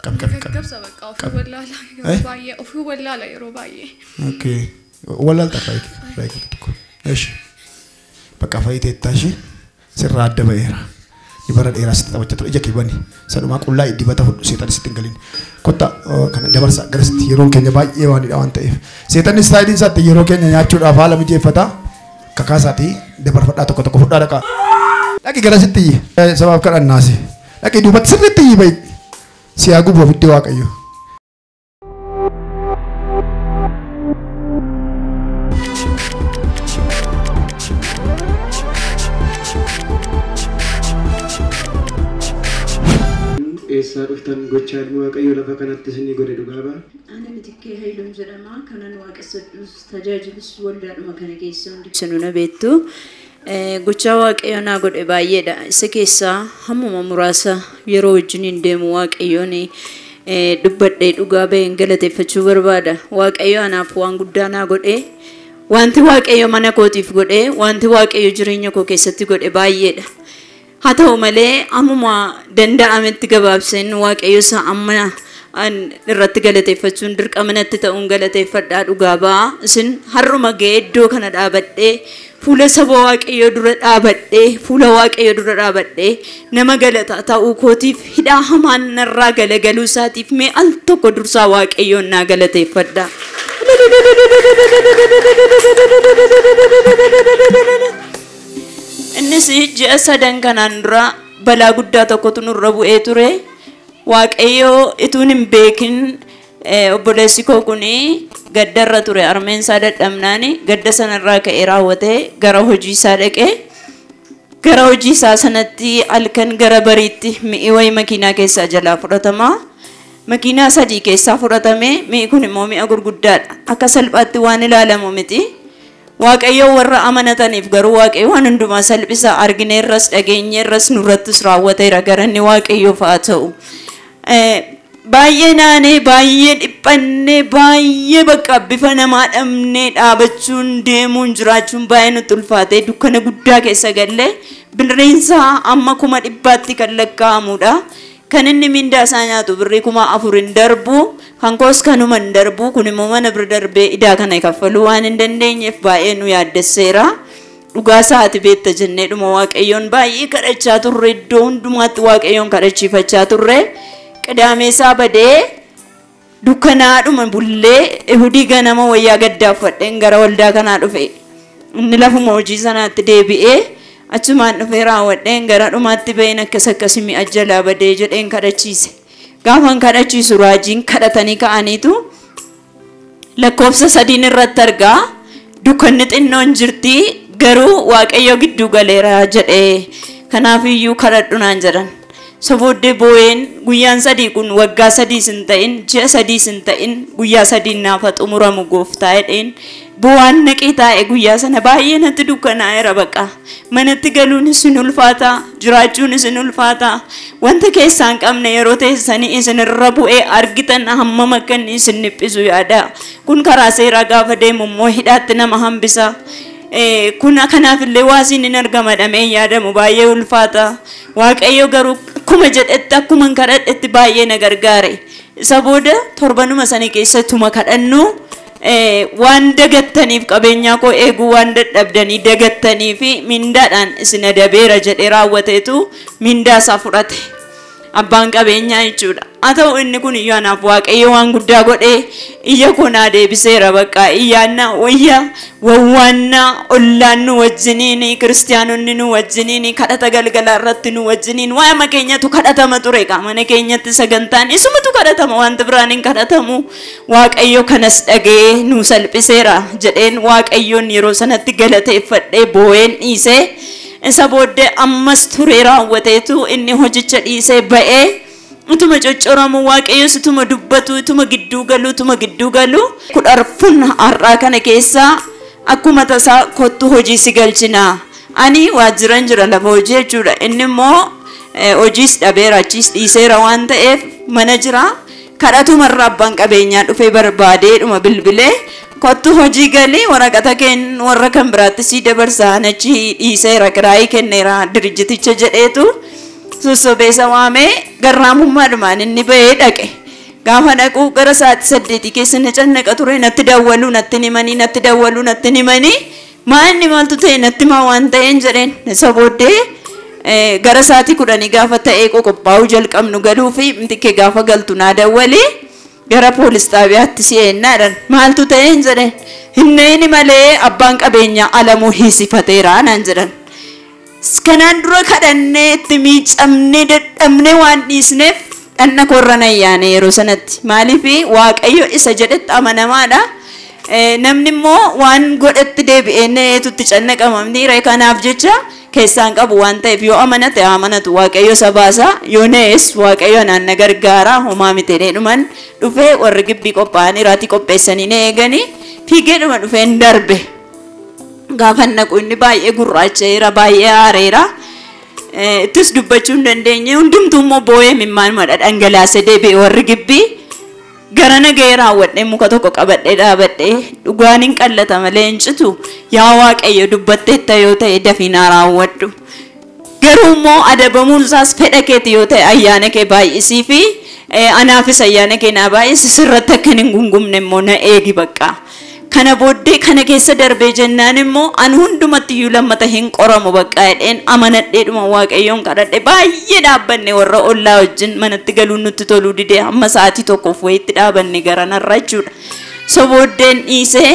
Kap. Sabak ofi wallala baye ofi wallala yero baye. Okay. Wallal tak baik tu. Eish. Pakai faite tashi sirra adda bayera. Ibarat era sita baca tu ijaki bani. Saduma kullai di bata hudu setan setinggalin. Kota kana dabarsa garis yeron kenya baye wani awan taif. Setan style sa yeron kenya nyachu da fala mije fata. Kakasati dabar fada to kota hudu ada ka. Lagi garis ti sebab kan nasi. Lagi dubat sirri ti baik. Siagu buat video kayu. Esa ruftan gochan mua kayu lapa kanat sini gore dugaba. Ana mitike haylum jedhama kanan waaqessadhus tajaajilus waldaadhuma kana keessa hundi sanuna beektu gochaa waaqayyoon naa godhe baay'eedha isa keessaa hammuma muraasa yeroo wajjiniin deemu waaqayyoon dubbadhee dhugaa baheen galateeffachuu barbaada waaqayyo anaaf waan guddaa naa godhe wanti waaqayyo mana kootiif godhe wanti waaqayyo jireenya koo keessatti godhe baay'eedha haa ta'u malee ammuma danda'ametti gabaabseen waaqayyo isa amma irratti galateeffachuun dirqamanatti ta'uun galateeffadhaa dhugaa ba'a isin har'uma ga'ee iddoo kana dhaabadhee fuula saba waaqayyo dura dhaabadhee fuula waaqayyo dura dhaabadhee nama galata ta'uu kootiif hidhaa hamaan narraa galagaluu isaatiif mee al tokko dursaa waaqayyoon naa galateeffadhaa. Innis ji'a sadan kanaan dura balaa guddaa tokkotu nurra bu'ee ture. Waaqayyo ituun hin beekin obboleessi koo kuni gaddarra ture armeen isaa dadhabnaani gadda sanarraa ka'ee raawwatee gara hojii isaa dhaqee gara hojii isaa sanatti halkan gara bariitti mi'i wayii makiinaa keessaa jalaa fudhatama. Makiinaa sadii keessaa fudhatame mi'i kun immoo mi'a gurguddaadha akka salphaatti waan ilaalamu miti. Waaqayyo warra amanataniif garuu waaqayyo waan hundumaa salphisa argineerras dhageenyeerras nurrattis raawwateera garanni waaqayyoof haa ta'u. Baay'ee naanee baay'ee dhiphanne baay'ee bakka bifa namaa dhabnee dhaabachuun deemuun jiraachuun baay'ee nutti ulfaatee dukkana guddaa keessa galle birriinsa amma 100,000tti kan lakkaa'amudha. Kan inni mindaa isaa nyaatu birrii 4,000 darbu kan koos kanuma hin darbu kun immoo mana bira darbee idaa kana kaffaluu waan hin dandeenyeef baay'ee nu yaaddesseera. Dhugaa isaati beekta jennee dhuma waaqayyoon baay'ee kadhachaa turre iddoo hundumaatti waaqayyoon kadhachiifachaa turre. Qadaamee isaa badee dukkanaadhuma bullee Ihudii ganama wayyaa gaddaafadheen gara waldaa kanaa dhufe. Inni lafuma hojii sanaatti deebi'ee achumaan dhufee raawwadheen gara dhumaatti baheen akkas mi'a jalaa badee jedheen kadhachiise. Gaafan kadhachiisu raajiin kadhatanii ka'aniitu lakkoofsa 3 irratti argaa dukkanni xinnoon jirti garuu waaqayyo gidduu galeera jedhee kanaaf iyyuu kadhadhu naan jedhan. Sabooddee boo'een guyyaan 3 kun waggaa 3 sin ta'in ji'a 3 sin ta'in guyyaa 3 naaf xumuramu gooftaa jedheen bu'aan naqee taa'e guyyaa sana baay'ee natti dukkanaa'eera baqa. Manatti galuun isin ulfaata, jiraachuun isin ulfaata. Wanta keessaan qabne yeroo teessanii isinirra bu'ee argitan hammam akka inni isin dhiphisu yaada. Kun karaa seeraa gaafa deemu immoo hidhaatti nama hambisa. Kun kanaafillee waasiin hin argamadhamee yaadamu baay'ee ulfaata. Waaqayyo garuu akkuma jedhetti akkuma kadhadhetti baay'ee na gargaare. Isa booda torbanuma sana keessattuma kadhannu waan dagattaniif qabeenyaa koo eeguu waan dadhabdanii dagattanii fi mindaadhaan isin adabeera jedhee raawwateetu mindaa isaa fudhate. Abbaan qabeenyaa jechuudha. Haa ta'u inni kun iyyuu anaaf waaqayyo waan guddaa godhee iyya koo naa deebiseera baqa. Iyyaannaa wayya wawwaannaa ollaan nu wajjiniin kiristaanonni nu wajjiniin kadhata galgalaa irratti nu wajjiniin waa'ee keenyatu kadhatama ture mana keenyatti sagantaan isumatu kadhatama wanta biraan hin kadhatamu. Waaqayyo kanas dhagee nu salphiseera jedheen waaqayyoon yeroo sanatti galateeffadhee boo'een dhiisee isa booddee ammas ture raawwateetu inni hojicha dhiisee ba'ee utuma coccooramu waaqayyo utuma dubbatu utuma gidduu galu kudharfun har'aa kana keessaa akkuma tasaa kottu hojii si galchina ani waajjiran jira lafa hojii jechuudha inni immoo hojiis dhabeera achiis dhiiseera waan ta'eef mana jira kadhatumarra abbaan qabeenyaa dhufee barbaadeedhuma bilbilee kottu hojii galii waraqata keen warra kan biraatti si dabarsaan achi dhiiseera kiraayii kenneera dirijiticha jedheetu sussobeessa waamee garraamummaadhumaan inni ba'ee dhaqe. Gaafa dhaquu gara sa'aatii 8 keessa na cannaqa ture natti dawwaluu natti himanii maa inni maaltu ta'e natti maa waan ta'een jedheen isa booddee gara sa'aatii 10 gaafa ta'ee qophaa'uu jalqabnu galuu fi mitikkee gaafa galtu naa dawwalee gara poolis xaabiyaatti si'eennaadhaan maaltu ta'een jedheen inni malee abbaan qabeenyaa alamuu hiisifateera naan jedhan. Kanaan dura kadhannee itti miicamnee dadhabnee waan dhiisneef dhanna korra nayyaane yeroo sanatti maaliif waaqayyo isa jedhetti amanamaadha. Namni immoo waan godhetti deebi'ee tutti cannaqamamniira kanaaf jecha keessaan qabu waan ta'eef yoo amanate amanatu waaqayyo sabaasa yoo nees waaqayyo naan na gargaara homaa mitee dhuman dhufee warri gibbii qophaa'anii raatii qopheessanii na eeganii fiigee dhuma dhufee hin darbe. Gaafa naqu inni baay'ee gurraacheera baay'ee aareera. Ittis dubbachuu hin dandeenye hundumtuu immoo boo'ee mimmaan dhangalaasee deebi'e warri gibbii gara nagahee raawwadhee muka tokko qabadhee dhaabadhee dhugaan hin qallata malee hin citu yaa waaqayyo dubbatteetta yoo ta'e dafinaa raawwadhu. Garuu immoo adabamuun isaas fedha keeti yoo ta'e ayyaana kee baay'isii fi anaafis ayyaana kee naa baay'isi sirratti akka hin gungumne immoo na eegi baqa. Kana booddee kana keessa darbee jennaan immoo an hundumatti iyyuu lammata hin qoramu baqa jedheen amanadheedhuma waaqayyoon kadhadhe baay'ee dhaabbanne warra ollaa wajjin manatti galuun nutti toluu didee amma sa'aatii tokkoof wayitti dhaabanne gara narra jechuudha. So booddeen dhiisee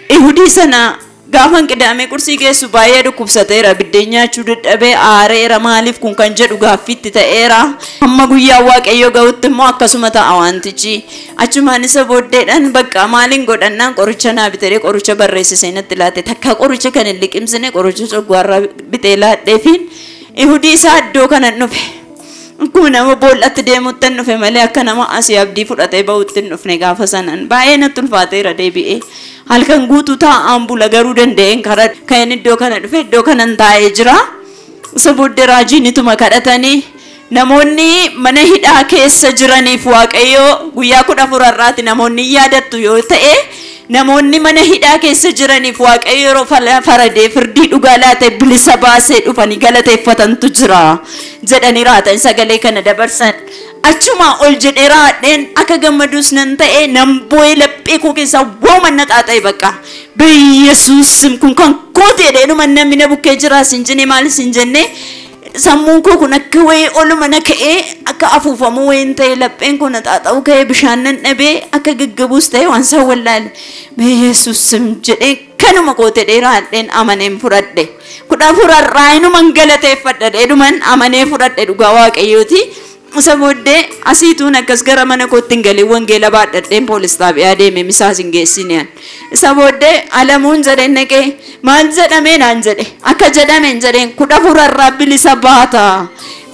Ihudii sana gaafa qidaamee qursii geessu baay'ee dhukkubsateera biddeen nyaachuu dadhabee aareera maaliif kun kan jedhu gaaffiitti ta'eera. Amma guyyaa waaqayyo ga'utti immoo akkasuma ta'a wantichi. Achumaan isa booddeedhaan bakka maaliin godhannaan qoricha naa bitee qoricha barreessisee natti laate takka qoricha kan hin liqimsine qoricha coggaarraa bitee laadheefiin Ihudii isaa iddoo kana dhufe. Akkuma nama boollatti deemutti dhufe malee akka nama asii abdii fudhatee ba'utti dhufne gaafa sanaan baay'ee natti ulfaateera deebi'ee. Halkan guutuu taa'aan bula garuu danda'een karaa kan iddoo kana dhufe iddoo kanan taa'ee jira. Isa booddee raajiin ituma kadhatanii namoonni mana hidhaa keessa jiraniif waaqayyo guyyaa 14 irraati namoonni yaadattu yoo ta'e namoonni mana hidhaa keessa jiraniif waaqayyo yeroo faradee firdii dhugaa laate bilisa baasee dhufanii galateeffatantu jira jedhanii raatan sagalee kana dabarsan. Achuma ol jedhee raadheen akka gammaduus nan ta'e nan boo'ee laphee koo keessaa wooma na xaaxa'e baqa. Yesuus kun kan kooti jedheedhuma namni na bukkee jira sin jenne maalis hin jenne sammuun koo kun akka wayii oluma na ka'ee akka afuufamuu wayiin ta'e lapheen koo na xaaxa'uu ka'ee bishaan nan dhabee akka gaggabuus ta'e waan isaan wallaale. Yesuus jedhee kanuma kooti jedhee raadheen amaneen fudhadhe. 14 irraa inuman galateeffadha jedhuman amanee fudhadhe dhugaa waaqayyooti. Sabode asituun akkas gara mana kootti hin galin wangeela baadhadheen poolis xaabiyaa deeme misaas hin geessineen. Sabode alamuun jedheen naqee maal jedhamee naan jedhe akka jedhameen jedheen 14 irraa bilisa baata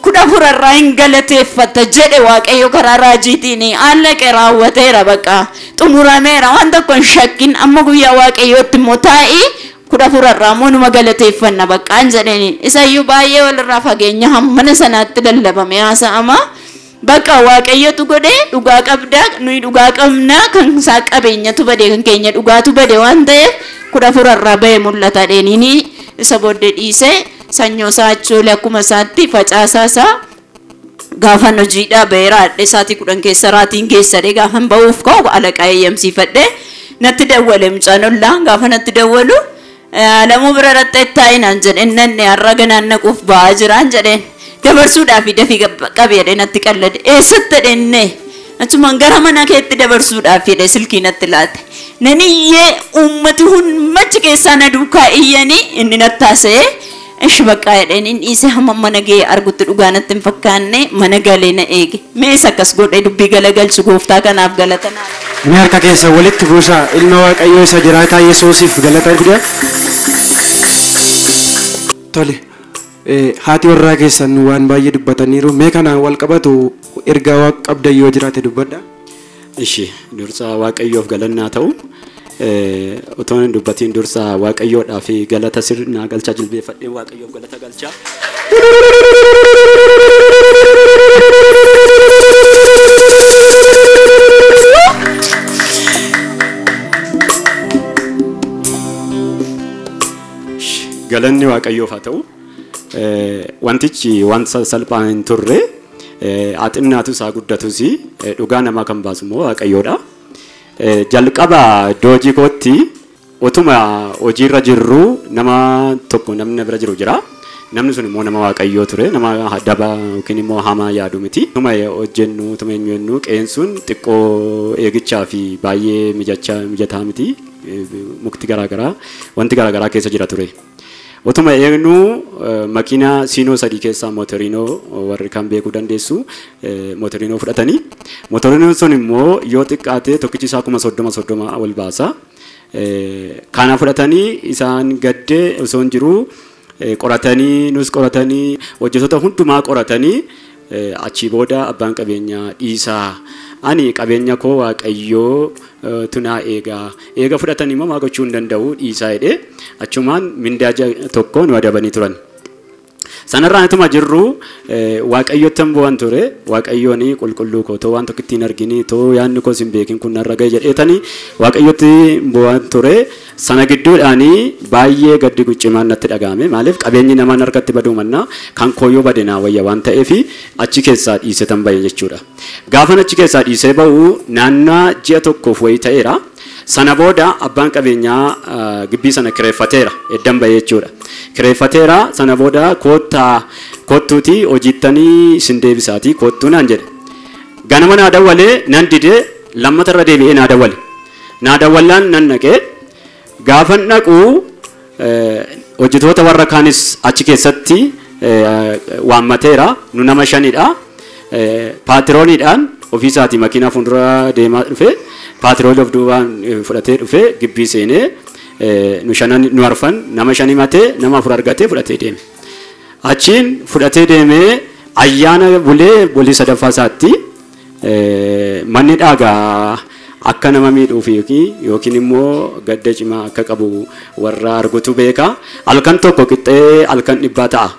14 irraa hin galateeffata jedhe waaqayyo karaa raajiitiin allaqee raawwateera bakka xumurameera waan tokko hin shakkin amma guyyaa waaqayyootti immoo taa'ii 14 irraa moonuma galateeffanna baqqaan jedheen isayyuu baay'ee walirraa fageenya hammana sanaatti lallabame haasa'ama bakka waaqayyotu godhe dhugaa qabda nuyi dhugaa qabna kan isaa qabeenyatu bade kan keenya dhugaatu bade waan ta'eef 14 irraa ba'ee mul'ata dheeniini isa booddee dhiisee sanyoo saachoolee akkuma isaatti facaasaa isaa gaafan hojiidhaa ba'eera adde isaatii 10 keessa raatiin geessadhe gaafan ba'uuf ka'u alaqaa eeyyamsiifadhe natti dawwale mucaan ollaa gaafa natti dawwalu alamu bira rattee taa'inaan jedheen nanne har'a ganaan naquuf ba'aa jiraan jedheen dabarsuudhaaf dafii qabeedhe natti qallade eessatti dhenne achumaan gara mana keetti dabarsuudhaaf jedhe silkii natti laate naniyyee uummati hummachi keessaa na duukaa iyyanii inni nattaasee ishi baqqaa jedheen inni dhiise hamma mana ga'ee argutti dhugaa natti hin fakkaanne mana galee na eege mees akkas godhe dubbii galagalchu gooftaa kanaaf galata naa Ni harka keessa walitti buusaa ilma waaqayyoo isa jiraataa Yesuusiif galata fida. Tole haati warraa keessan waan baay'ee dubbataniiru mee kanaan wal qabatu ergaa waaqa qabda yoo jiraate dubbadha. Ishi dursa waaqayyoof galannaa ta'u otoo hin dubbatiin dursa waaqayyoodhaaf galata sirnaa galchaa jilbeeffadhee waaqayyoof galata galchaa. Galanni waaqayyoof haa ta'u wantichi wanta salphaa hin turre aaxinnaatu isaa guddatus dhugaa namaa kan baasu immoo waaqayyoodha. Jalqaba doojii kootti utuma hojiirra jirru nama tokko namni bira jiru jira. Namni sun immoo nama waaqayyoo ture nama daba yookiin immoo hamaa yaadu miti. Utuma hojjennu utuma eenyu qeensuun xiqqoo eegichaa fi baay'ee mijataa miti. Mukti garaagaraa wanti garaagaraa keessa jira ture. Utuma eegnu makiina siinoo sadii keessaa mootorinoo warri kan beekuu dandeessu mootorinoo fudhatanii mootorinoon sun immoo yoo xiqqaate tokkichi isaa 30 wal baasa. Kana fudhatanii isaan gaddee osoo hin jiru qoratanii nus qoratanii hojjettoota hundumaa qoratanii achi booda abbaan qabeenyaa dhiisaa ani qabeenya koo waaqayyoo tunaa eega fudhatanii immoo maa gochuu hin danda'u dhiisaa jedhee achumaan mindaa tokko nu adabanii turan. Sanarraan ituma jirru waaqayyoottan bu'an ture waaqayyoon qulqulluu koo too waan tokko ittiin argini too yaadni koos hin beekin kun narra ga'e jedheetanii waaqayyootti bu'an ture. Sana gidduudhaanii baay'ee gaddi guccimaan natti dhagahame maaliif qabeenyi namaan harkatti baduu mannaa kan kooyyoo bade naa wayya waan ta'eef achi keessaa dhiisee tan bahe jechuudha. Gaafan achi keessaa dhiisee bahu naannaa ji'a tokkoof wayii ta'eera. Sana booda abbaan qabeenyaa gibbii sana kireeffateera eddan bahe jechuudha. Kireeffateera sana booda kottuuti hojiittanii isin deebisaatii kottuu naan jedhe. Ganama naa dawwalee nan didee lammatarra deebi'ee naa dawwale. Naa dawwallaan nan naqee gaafan dhaqu hojjettoota warra kaanis achi keessatti waammateera nu nama 5dha. Paatrooniidhaan ofiisaatii makiinaa fuuldura deemaa dhufe paatroolii of duubaan fudhatee dhufe gibbii seenee nu arfan nama 5 matee nama 4 argatee fudhatee deeme. Achiin fudhatee deemee ayyaana bulee bulii sadaffaa isaatti manni dhaagaa akka nama miidhuuf yookiin immoo gadda cimaa akka qabu warra argutu beeka. Halkan tokko qixxee halkan 100 ta'a.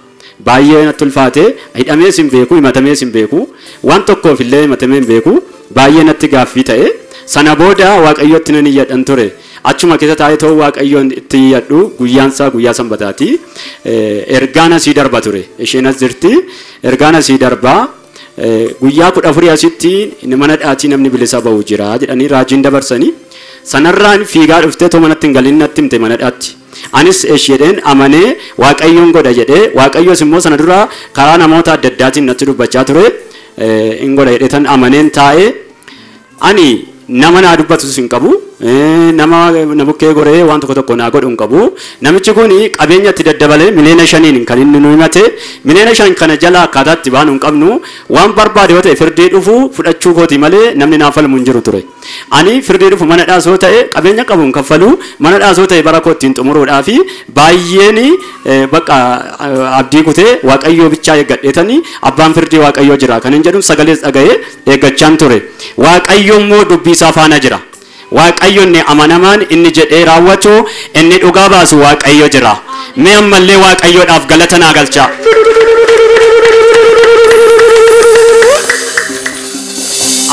Baay'ee natti ulfaate hidhamees hin beeku himatamees hin beeku waan tokkoof illee himatamee hin beeku baay'ee natti gaaffii ta'e. Sana booda waaqayyootti nan iyyadhan ture. Achuma keessa taa'ee ta'uu waaqayyoon itti iyyadhu guyyaan isaa guyyaa sanbataati. Ergaan asii darba ture. Isheen as jirti. Ergaan asii darbaa guyyaa 14 asitti mana dhaatii namni bilisa ba'u jira jedhanii raajiin dabarsanii. Sanarraan fiigaa dhuftee too manatti hin galin natti himte mana dhaatti. Anis jedheen amanee waaqayyoon godha jedhee waaqayyoos immoo sana dura karaa namoota adda addaatiin natti dubbachaa ture. In godha jedhee tan amaneen taa'ee ani nama naa dubbatu hin qabu nama bukkee goree waan tokko naa godhu hin qabu. Namichi kun qabeenya itti daddabalee miliyoona 5 kan inni nu himate miliyoona 5 kana jala akkaataatti baanu hin qabnu waan barbaade yoo ta'e firdii dhufu fudhachuu kooti malee namni naaf falmu hin jiru ture. Ani firdii dhufu mana dhaasoo ta'e qabeenya qabu hin kaffalu mana dhaasoo ta'e bara kootiin xumuruudhaaf baay'een bakka abdii kutee waaqayyoo bichaa eeggadheetanii abbaan firdii waaqayyoo jira kan hin jedhu sagalee dhaga'ee eeggachaan ture. Waaqayyo immoo dubbii isaa faana jira. Waaqayyo inni amanamaan inni jedhee raawwatu inni dhugaa baasu waaqayyo jira. Mee ammallee waaqayyoodhaaf galata naa galcha.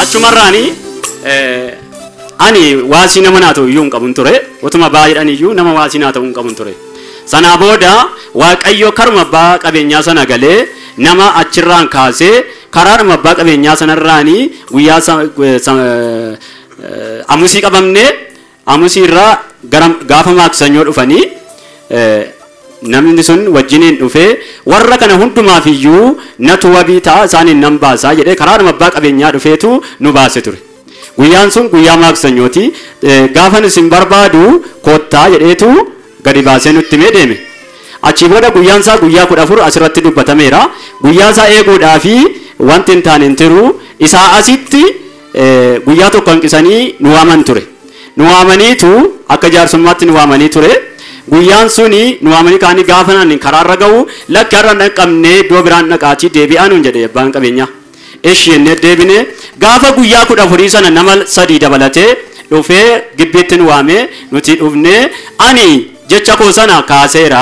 Achumarraani ani waasii nama naa ta'u iyyuu hin qabun ture. Utuma baay'eedhaan iyyuu nama waasii naa ta'u hin qabun ture. Sana booda waaqayyo karuma abbaa qabeenyaa sana galee nama achirraan kaasee karaadhuma abbaa qabeenyaa sanarraanii guyyaa amusii qabamne amusii irraa gaafa maaksanyoo dhufanii namni sun wajjiniin dhufee warra kana hundumaaf iyyuu natu wabii ta'a isaaniin nan baasaa jedhee karaadhuma abbaa qabeenyaa dhufeetu nu baase ture. Guyyaan sun guyyaa maaksanyooti gaafan isin barbaadu koottaa jedheetu gadi baasee nutti himee deeme. Achi booda guyyaan isaa guyyaa 14 asirratti dubbatameera. Guyyaa isaa eeguudhaafi wanti hin taane hin jiru isaa asitti guyyaa tokko hanqisanii nu waaman ture. Nu waamaniitu akka jaarsummaatti nu waamanii ture. Guyyaan suni nu waamanii kaanii gaafa naan karaarra ga'u lakki har'a naqamnee iddoo biraan dhaqaatii deebi'aa nuun jedhe abbaan qabeenyaa. Eshi jennee deebine gaafa guyyaa 14 sana nama 3 dabalatee dhufee gibbiitti nu waamee nuti dhufnee ani jecha koo sana kaaseera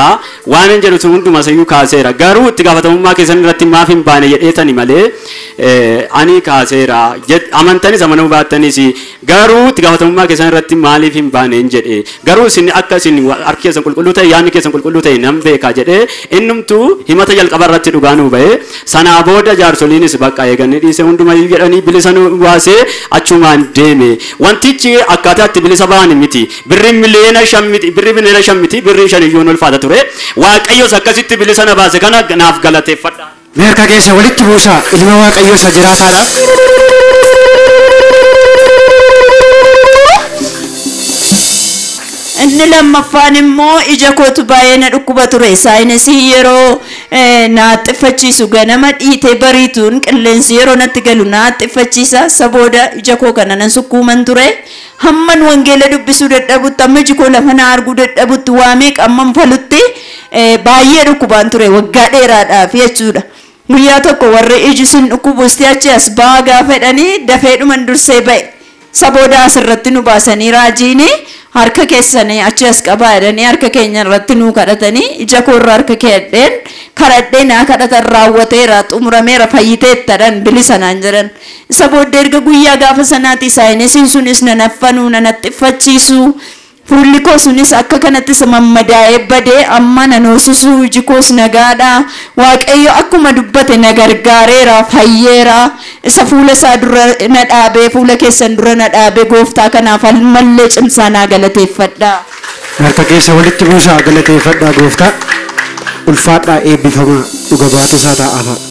waan hin jedhu hunduma sayyuu kaaseera garuu itti gaafatamummaa keessan irratti maaf hin baane jedheetani malee ani kaaseera amantanis amanuu baattanis garuu itti gaafatamummaa keessan irratti maaliif hin baane hin jedhe garuu isin akka isin harki keessan qulqulluu ta'e yaadni keessan qulqulluu ta'e nan beeka jedhee innumtuu himata jalqaba irratti dhugaa nuu ba'e sanaa booda jaarsoliinis bakka eeganii dhiise hundumayyuu jedhanii bilisa nu baasee achumaan deeme wantichi akkaataa itti bilisa ba'an miti birri miliyoona 5 miti birri miliyoona 5 miti birri 5 iyyuu ulfaata ture waaqayyos akkasitti bilisa na baase kana naaf galateeffadha. Meerka keessa walitti buusaa ilma waaqayyoo isa jiraataadha. Inni lammaffaan immoo ija kootu baay'ee na dhukkuba ture. Saayinsii yeroo na xiffachiisu ganama dhiitee bariituun qilleensi yeroo natti galu na xiffachiisa. Sabooda ija koo kana nan sukkuuman ture. Hamman wangeela dubbisuu dadhabutti amma iji koo lafa na arguu dadhabutti waamee qamman falutti baay'ee dhukkubaan ture waggaa dheeraadhaaf jechuudha. Guyyaa tokko warri iji sun dhukkubusti achi as ba'aa gaafa jedhanii dafee dhuman dursee ba'e. Sabooda asirratti nu baasanii raajiini harka keessanii achi as qabaa jedhanii harka keenya irratti nu kadhatanii ija koo irra harka keedheen kadhadhee naa kadhatan raawwateera xumurameera fayyiteettadhan bilisa naan jedhan. Isa booddee erga guyyaa gaafa sanaati saayinsiin sunis na naffanuu na naxxiffachiisu fuulli koo sunis akka kanatti madaa'ee badee amma na noosisuu iji koos nagaadha. Waaqayyo akkuma dubbate na gargaareera fayyeera. Isa fuula isaa dura na dhaabee fuula keessan dura na dhaabee gooftaa kanaaf mallee cimsaa naa galateeffadha. Harka keessa walitti buusaa galateeffadha gooftaa ulfaadhaa eebbifamaa dhuga baatu isaa ta'afa.